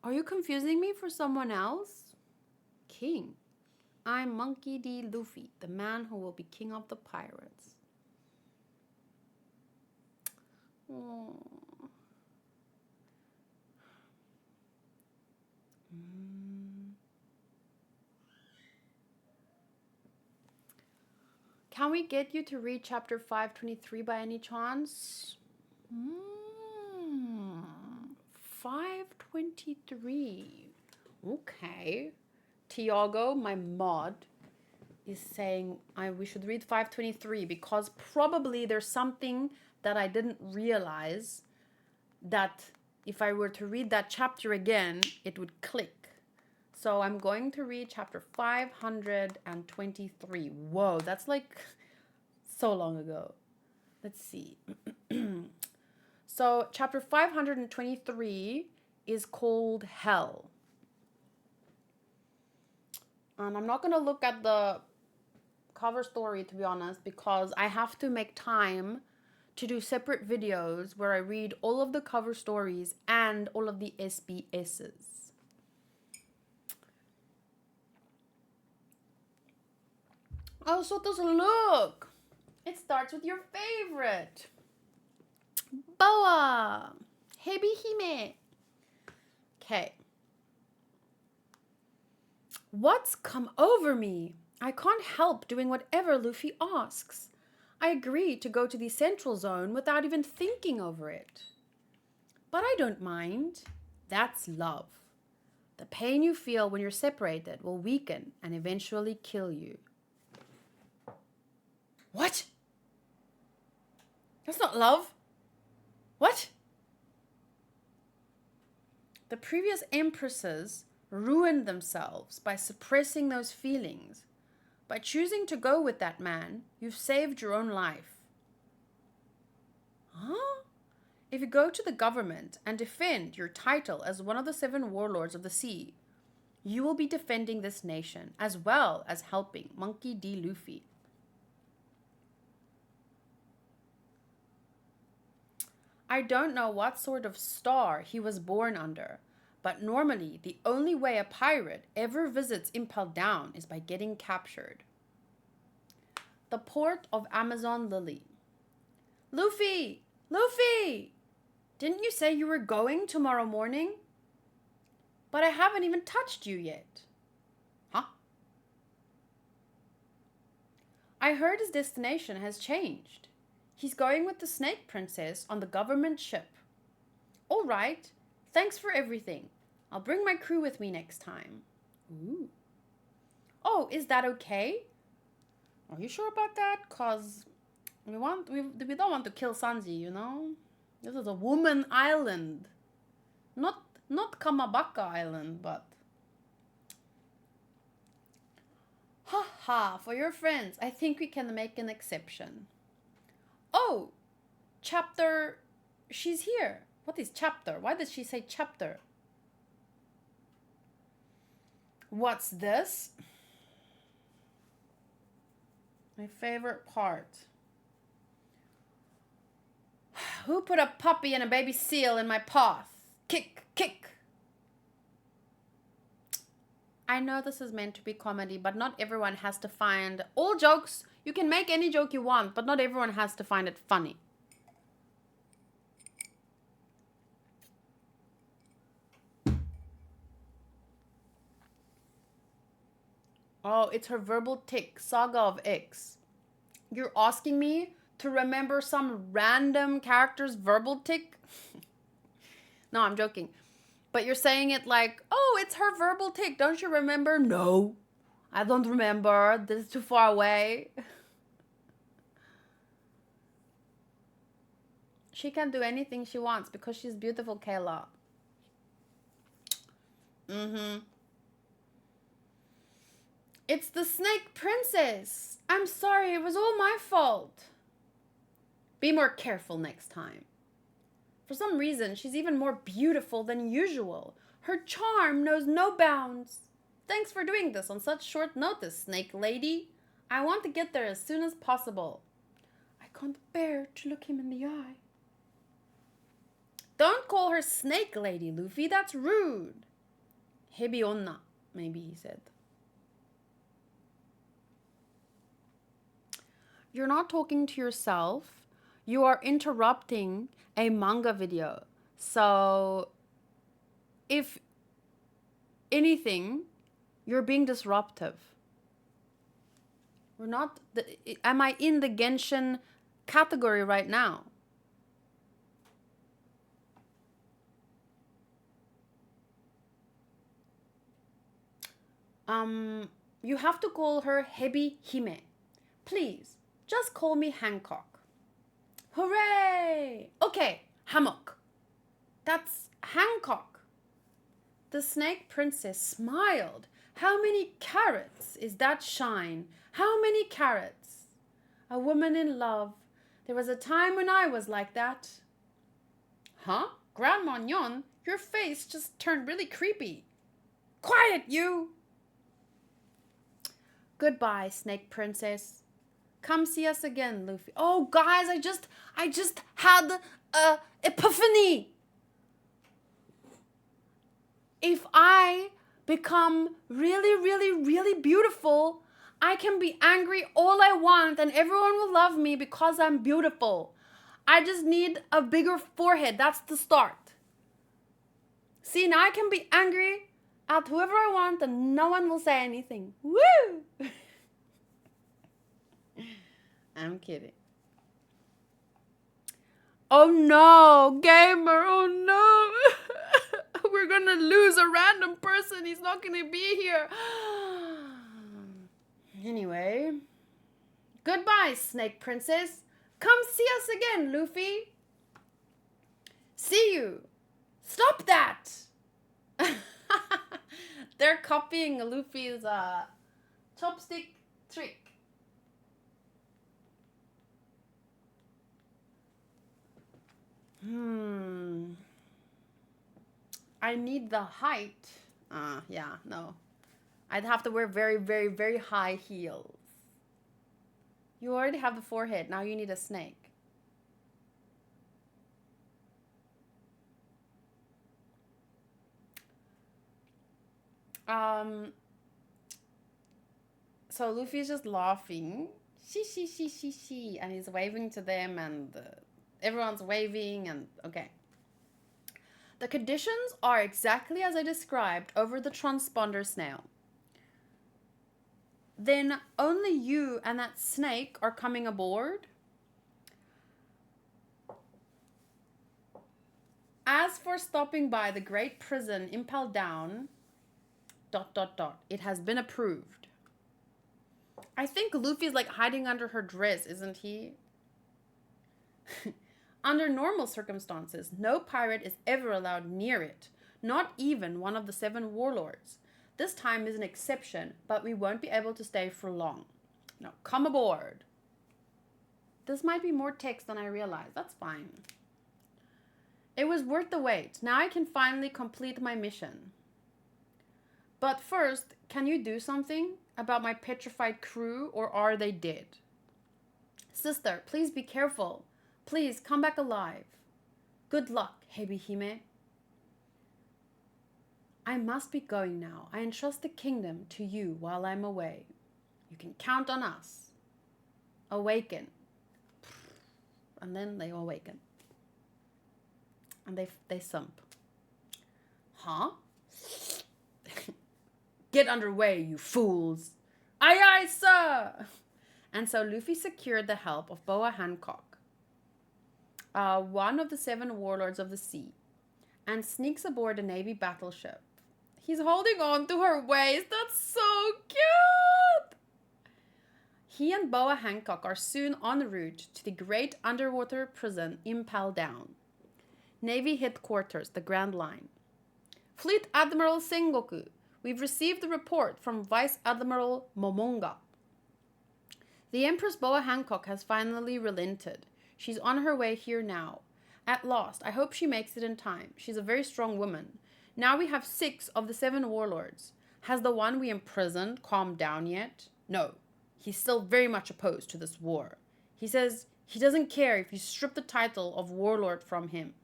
Are you confusing me for someone else? King. I'm Monkey D. Luffy, the man who will be king of the pirates. Oh. Can we get you to read chapter 523 by any chance? 523. Okay. Tiago, my mod, is saying we should read 523 because probably there's something that I didn't realize that if I were to read that chapter again, it would click. So I'm going to read chapter 523. Whoa, that's like so long ago. Let's see. So chapter 523 is called Hell. And I'm not going to look at the cover story, to be honest, because I have to make time to do separate videos where I read all of the cover stories and all of the SBSs. Oh, so does look. It starts with your favorite. Boa. Hebihime. Okay. What's come over me? I can't help doing whatever Luffy asks. I agree to go to the Central Zone without even thinking over it. But I don't mind. That's love. The pain you feel when you're separated will weaken and eventually kill you. What? That's not love. What? The previous empresses ruined themselves by suppressing those feelings. By choosing to go with that man, you've saved your own life. Huh? If you go to the government and defend your title as one of the 7 warlords of the sea, you will be defending this nation as well as helping Monkey D. Luffy. I don't know what sort of star he was born under, but normally the only way a pirate ever visits Impel Down is by getting captured. The port of Amazon Lily. Luffy! Luffy! Didn't you say you were going tomorrow morning? But I haven't even touched you yet. Huh? I heard his destination has changed. He's going with the Snake Princess on the government ship. All right. Thanks for everything. I'll bring my crew with me next time. Ooh. Oh, is that okay? Are you sure about that? Cause we don't want to kill Sanji, you know? This is a woman island. Not Kamabaka Island, but... Ha ha, for your friends, I think we can make an exception. Oh, chapter... She's here. What is chapter? Why does she say chapter? What's this? My favorite part. Who put a puppy and a baby seal in my path? Kick, kick. I know this is meant to be comedy, but not everyone has to find... All jokes, you can make any joke you want, but not everyone has to find it funny. Oh, it's her verbal tick, Saga of X. You're asking me to remember some random character's verbal tick? No, I'm joking. But you're saying it like, oh, it's her verbal tick. Don't you remember? No, I don't remember. This is too far away. She can do anything she wants because she's beautiful, Kayla. It's the Snake Princess. I'm sorry, it was all my fault. Be more careful next time. For some reason, she's even more beautiful than usual. Her charm knows no bounds. Thanks for doing this on such short notice, Snake Lady. I want to get there as soon as possible. I can't bear to look him in the eye. Don't call her Snake Lady, Luffy. That's rude. Hebi onna, maybe he said. You're not talking to yourself. You are interrupting a manga video. So, if anything, you're being disruptive. Am I in the Genshin category right now? You have to call her Hebi Hime. Please, just call me Hancock. Hooray! Okay, Hammock. That's Hancock. The Snake Princess smiled. How many carrots is that shine? How many carrots? A woman in love. There was a time when I was like that. Huh? Grandma Nyon, your face just turned really creepy. Quiet, you! Goodbye, Snake Princess. Come see us again, Luffy. Oh, guys, I just had a epiphany. If I become really, really, really beautiful, I can be angry all I want and everyone will love me because I'm beautiful. I just need a bigger forehead. That's the start. See, now I can be angry at whoever I want and no one will say anything. Woo! I'm kidding. Oh no, gamer, oh no. We're gonna lose a random person. He's not gonna be here. Anyway. Goodbye, Snake Princess. Come see us again, Luffy. See you. Stop that. They're copying Luffy's chopstick trick. I need the height. Yeah, no. I'd have to wear very, very, very high heels. You already have the forehead. Now you need a snake. So Luffy's just laughing. She. And he's waving to them and everyone's waving and okay. The conditions are exactly as I described over the transponder snail. Then only you and that snake are coming aboard. As for stopping by the great prison Impel Down, ... It has been approved. I think Luffy's like hiding under her dress, isn't he? Under normal circumstances, no pirate is ever allowed near it, not even one of the 7 warlords. This time is an exception, but we won't be able to stay for long. Now, come aboard. This might be more text than I realized. That's fine. It was worth the wait. Now I can finally complete my mission. But first, can you do something about my petrified crew, or are they dead? Sister, please be careful. Please come back alive. Good luck, Hebi Hime. I must be going now. I entrust the kingdom to you while I'm away. You can count on us. Awaken. And then they awaken. And they sump. Huh? Get underway, you fools. Aye, aye, sir. And so Luffy secured the help of Boa Hancock, one of the 7 warlords of the sea, and sneaks aboard a Navy battleship. He's holding on to her waist. That's so cute. He and Boa Hancock are soon en route to the great underwater prison Impel Down. Navy headquarters, the Grand Line. Fleet Admiral Sengoku, we've received the report from Vice Admiral Momonga. The Empress Boa Hancock has finally relented. She's on her way here now. At last, I hope she makes it in time. She's a very strong woman. Now we have 6 of the 7 warlords. Has the one we imprisoned calmed down yet? No. He's still very much opposed to this war. He says he doesn't care if you strip the title of warlord from him.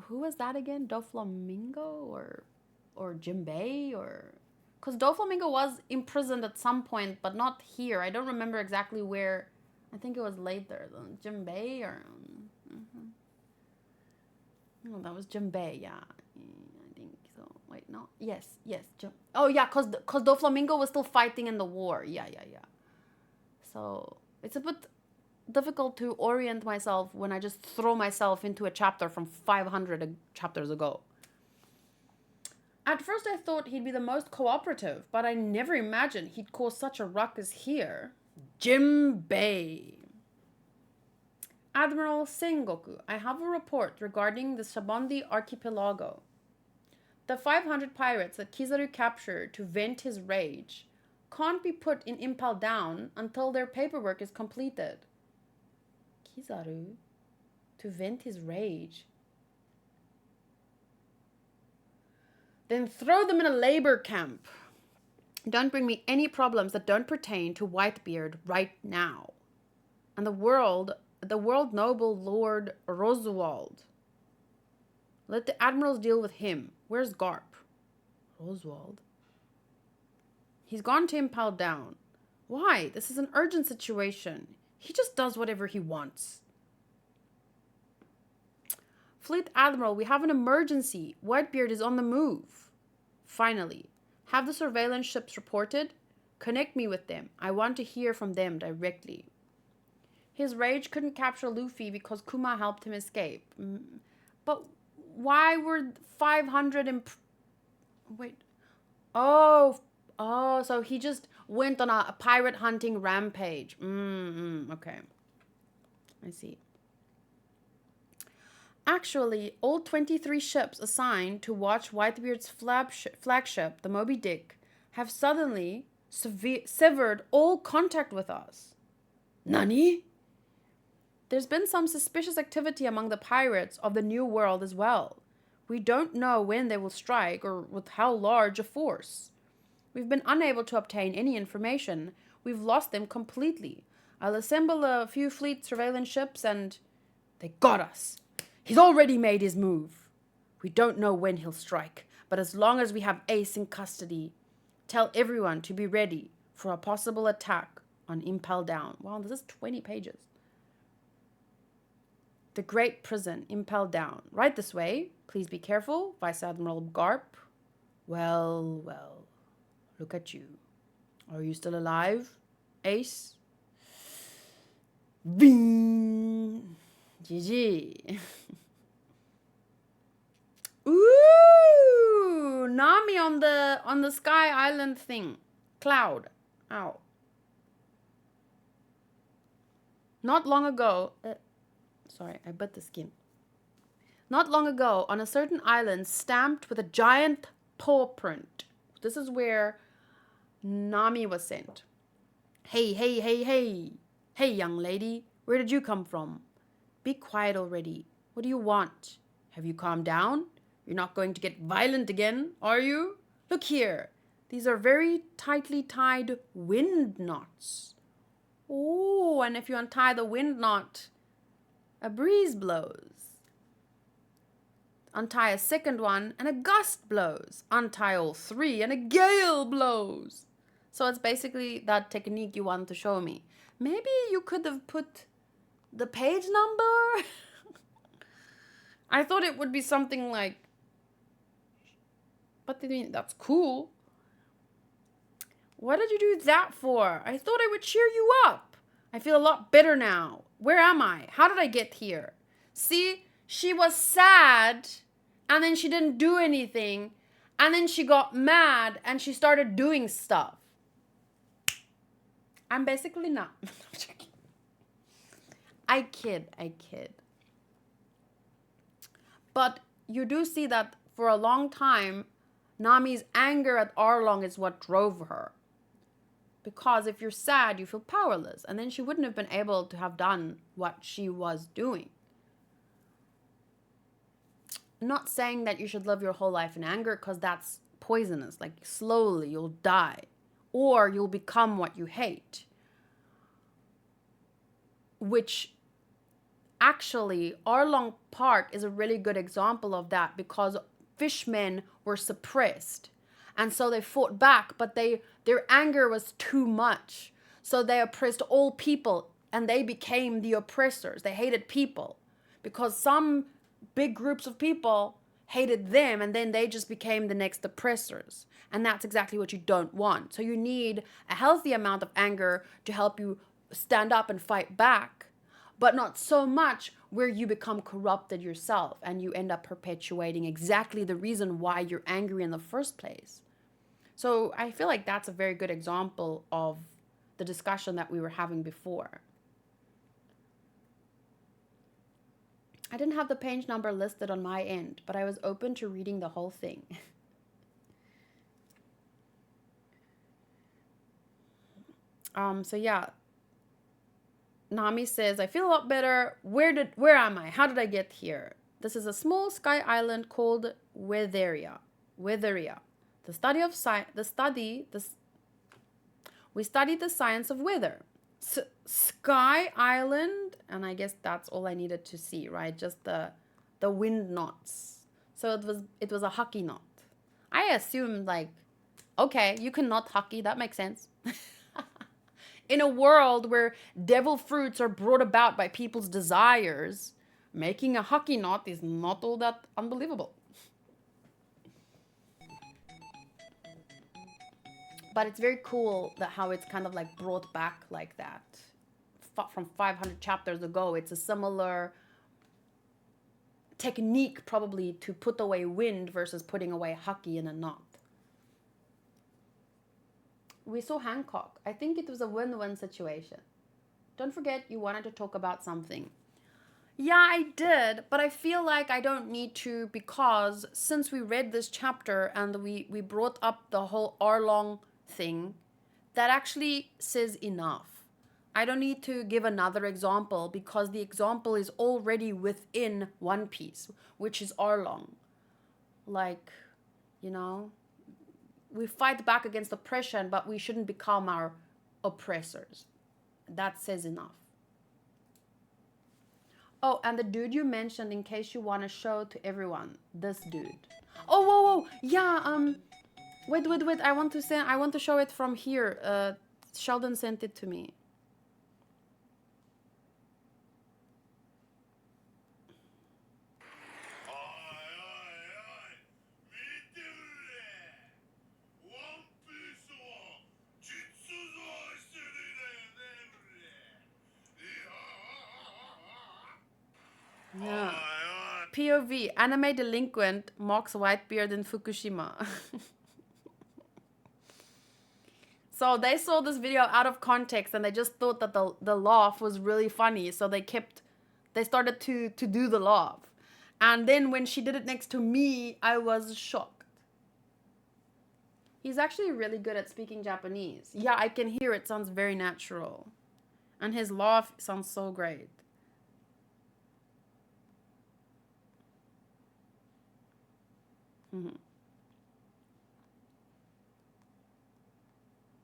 Who was that again? Doflamingo or Jimbei or... Because Doflamingo was imprisoned at some point, but not here. I don't remember exactly where. I think it was later. Jimbei or... No, that was Jimbei, yeah. I think so. Wait, no. Yes. Oh, yeah, because Doflamingo was still fighting in the war. Yeah. So it's a bit difficult to orient myself when I just throw myself into a chapter from 500 chapters ago. At first I thought he'd be the most cooperative, but I never imagined he'd cause such a ruckus here. Jimbei. Admiral Sengoku, I have a report regarding the Shabondi archipelago. The 500 pirates that Kizaru captured to vent his rage can't be put in Impel Down until their paperwork is completed. Kizaru? To vent his rage? Then throw them in a labor camp. Don't bring me any problems that don't pertain to Whitebeard right now. And the world noble Lord Roswald. Let the admirals deal with him. Where's Garp? Roswald? He's gone to Impel Down. Why? This is an urgent situation. He just does whatever he wants. Fleet Admiral, we have an emergency. Whitebeard is on the move. Finally, have the surveillance ships reported? Connect me with them. I want to hear from them directly. His rage couldn't capture Luffy because Kuma helped him escape. But why were 500 Wait. Oh, so he just went on a pirate hunting rampage. Okay. I see. Actually, all 23 ships assigned to watch Whitebeard's flagship, the Moby Dick, have suddenly severed all contact with us. Nani? There's been some suspicious activity among the pirates of the New World as well. We don't know when they will strike or with how large a force. We've been unable to obtain any information. We've lost them completely. I'll assemble a few fleet surveillance ships and... They got us. He's already made his move. We don't know when he'll strike, but as long as we have Ace in custody, tell everyone to be ready for a possible attack on Impel Down. Wow, this is 20 pages. The Great Prison, Impel Down. Right this way. Please be careful, Vice Admiral Garp. Well. Look at you. Are you still alive, Ace? Bing! GG. Ooh! Nami on the Sky Island thing. Cloud. Ow. Not long ago... Sorry, I bit the skin. Not long ago, on a certain island stamped with a giant paw print. This is where Nami was sent. Hey. Hey, young lady. Where did you come from? Be quiet already. What do you want? Have you calmed down? You're not going to get violent again, are you? Look here. These are very tightly tied wind knots. Oh, and if you untie the wind knot... A breeze blows. Untie a second one and a gust blows. Untie all 3 and a gale blows. So it's basically that technique you wanted to show me. Maybe you could have put the page number? I thought it would be something like... But I mean, that's cool. What did you do that for? I thought I would cheer you up. I feel a lot better now. Where am I? How did I get here? See, she was sad, and then she didn't do anything, and then she got mad, and she started doing stuff. I'm basically not. I kid. But you do see that for a long time, Nami's anger at Arlong is what drove her. Because if you're sad, you feel powerless. And then she wouldn't have been able to have done what she was doing. Not saying that you should live your whole life in anger, because that's poisonous. Like, slowly you'll die. Or you'll become what you hate. Which, actually, Arlong Park is a really good example of that, because fishmen were suppressed. And so they fought back, but their anger was too much. So they oppressed all people, and they became the oppressors. They hated people because some big groups of people hated them, and then they just became the next oppressors. And that's exactly what you don't want. So you need a healthy amount of anger to help you stand up and fight back, but not so much where you become corrupted yourself and you end up perpetuating exactly the reason why you're angry in the first place. So I feel like that's a very good example of the discussion that we were having before. I didn't have the page number listed on my end, but I was open to reading the whole thing. So yeah. Nami says, I feel a lot better. Where am I? How did I get here? This is a small sky island called Weatheria. We studied the science of weather. Sky Island, and I guess that's all I needed to see, right? Just the wind knots. So it was a hockey knot. I assumed, like, okay, you can knot hockey, that makes sense. In a world where devil fruits are brought about by people's desires, making a hockey knot is not all that unbelievable. But it's very cool that how it's kind of like brought back like that. From 500 chapters ago, it's a similar technique probably to put away wind versus putting away hockey in a knot. We saw Hancock. I think it was a win-win situation. Don't forget you wanted to talk about something. Yeah, I did, but I feel like I don't need to, because since we read this chapter and we brought up the whole Arlong thing, that actually says enough. I don't need to give another example because the example is already within One Piece, which is Arlong. Like, you know, we fight back against oppression, but we shouldn't become our oppressors. That says enough. Oh, and the dude you mentioned, in case you want to show to everyone, this dude. Oh, whoa, yeah. Wait. I want to show it from here. Sheldon sent it to me. Yeah. POV, anime delinquent mocks Whitebeard in Fukushima. So they saw this video out of context and they just thought that the laugh was really funny. So they started to do the laugh. And then when she did it next to me, I was shocked. He's actually really good at speaking Japanese. Yeah, I can hear it. Sounds very natural. And his laugh sounds so great.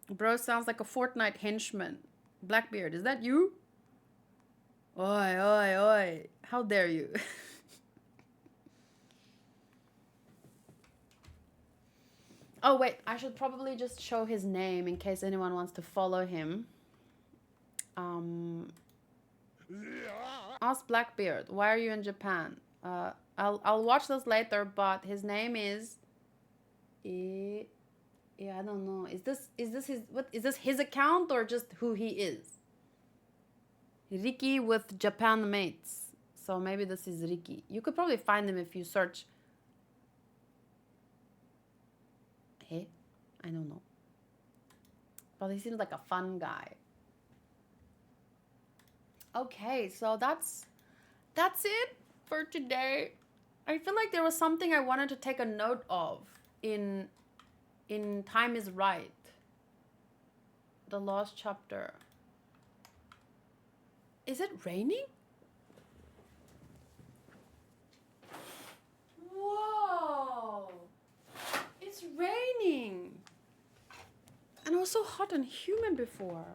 Bro sounds like a Fortnite henchman. Blackbeard, is that you? Oi. How dare you? Oh, wait. I should probably just show his name in case anyone wants to follow him. Ask Blackbeard, why are you in Japan? I'll watch this later, but his name is... Yeah, I don't know. Is this his account or just who he is? Ricky with Japan mates. So maybe this is Ricky. You could probably find him if you search. Hey, I don't know. But he seems like a fun guy. Okay, so that's it for today. I feel like there was something I wanted to take a note of in Time is Right. the last chapter. Is it raining? Whoa! It's raining! And I was so hot and humid before.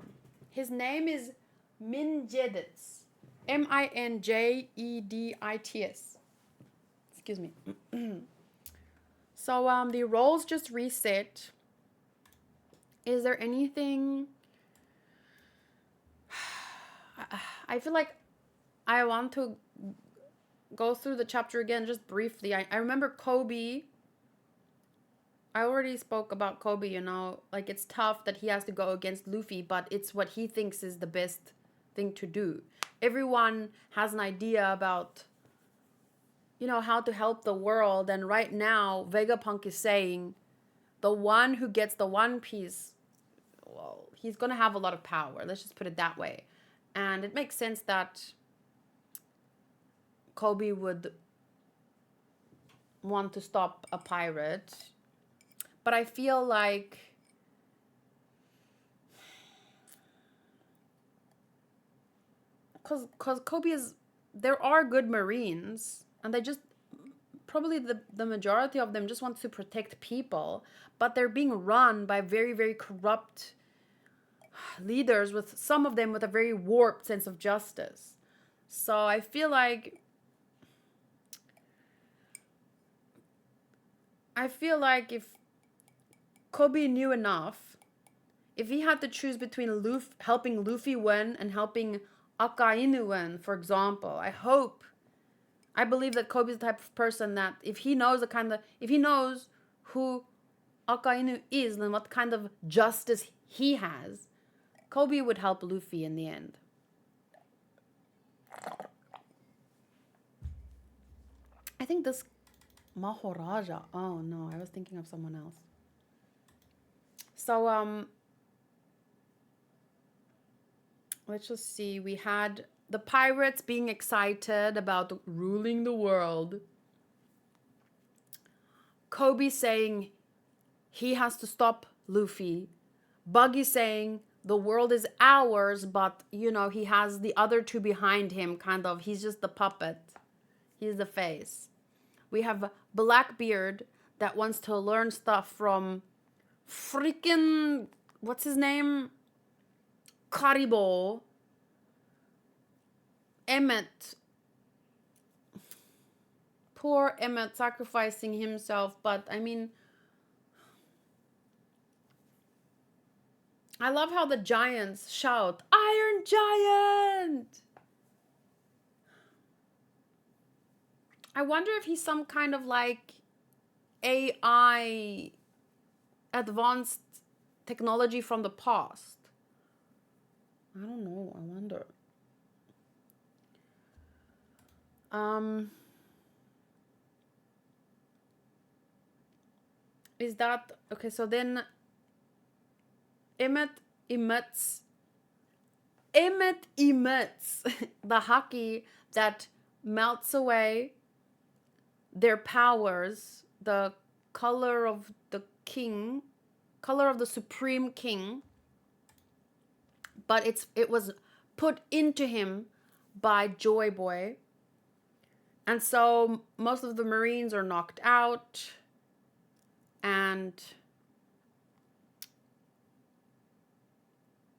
His name is Minjedits. Minjedits. Excuse me. So the roles just reset. Is there anything... I feel like I want to go through the chapter again just briefly. I remember Kobe. I already spoke about Kobe, you know. Like, it's tough that he has to go against Luffy, but it's what he thinks is the best thing to do. Everyone has an idea about, you know, how to help the world. And right now, Vegapunk is saying the one who gets the One Piece, well, he's going to have a lot of power. Let's just put it that way. And it makes sense that Kobe would want to stop a pirate. But I feel like because Kobe is, there are good Marines, and they just, probably the majority of them just want to protect people, but they're being run by very, very corrupt leaders, with some of them with a very warped sense of justice. So I feel like if Kobe knew enough, if he had to choose between helping Luffy win and helping Akainu win, for example, I believe that Kobe's the type of person that if he knows who Akainu is and what kind of justice he has, Kobe would help Luffy in the end. I think this Maharaja. Oh no, I was thinking of someone else. So let's just see. We had the pirates being excited about ruling the world. Kobe saying he has to stop Luffy. Buggy saying the world is ours, but, you know, he has the other two behind him, kind of. He's just the puppet. He's the face. We have Blackbeard that wants to learn stuff from freaking, what's his name? Karibo. Emmett. Poor Emmett sacrificing himself, but I mean, I love how the giants shout, Iron Giant! I wonder if he's some kind of like AI advanced technology from the past. I don't know, I wonder. Is that okay? So then Emmett emits the haki that melts away their powers, the color of the king, color of the supreme king, but it was put into him by Joy Boy. And so most of the Marines are knocked out, and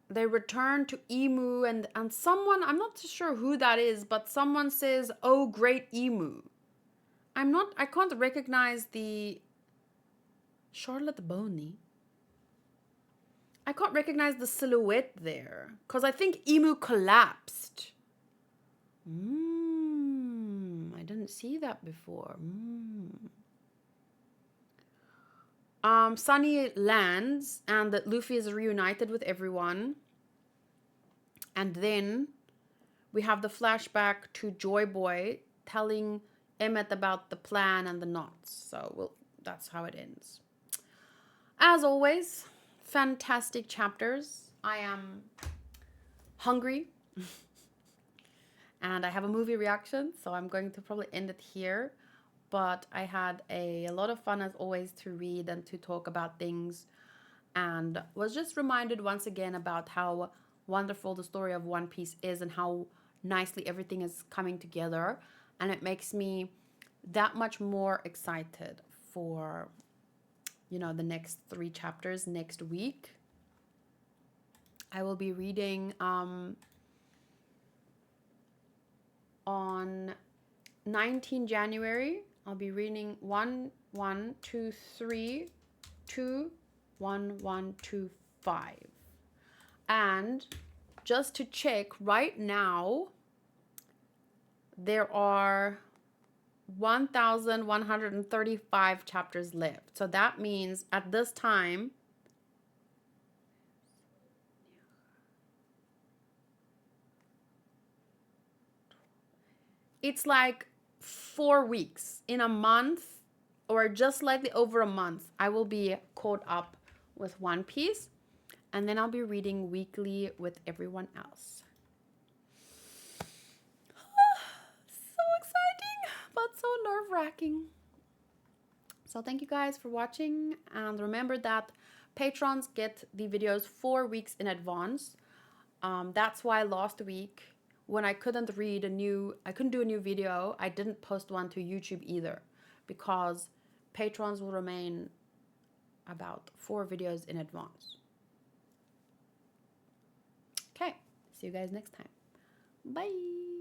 they return to Emu, and someone, I'm not sure who that is, but someone says, "Oh, great Emu." I can't recognize the Charlotte Bonney. I can't recognize the silhouette there, because I think Emu collapsed. I didn't see that before. Sunny lands, and that Luffy is reunited with everyone. And then we have the flashback to Joy Boy telling Emmett about the plan and the knots. So that's how it ends. As always, fantastic chapters. I am hungry. And I have a movie reaction, so I'm going to probably end it here. But I had a lot of fun, as always, to read and to talk about things. and was just reminded once again about how wonderful the story of One Piece is and how nicely everything is coming together. And it makes me that much more excited for, you know, the next 3 chapters next week. I will be reading on 19 January. I'll be reading 1, 1, 2, 3, 2, 1, 1, 2, 5. And just to check, right now, there are 1,135 chapters left. So that means at this time, it's like 4 weeks. In a month, or just slightly over a month, I will be caught up with One Piece. And then I'll be reading weekly with everyone else. So exciting, but so nerve-wracking. So thank you guys for watching, and remember that patrons get the videos 4 weeks in advance. That's why last week, when I couldn't do a new video, I didn't post one to YouTube either, because patrons will remain about 4 videos in advance. Okay, see you guys next time. Bye.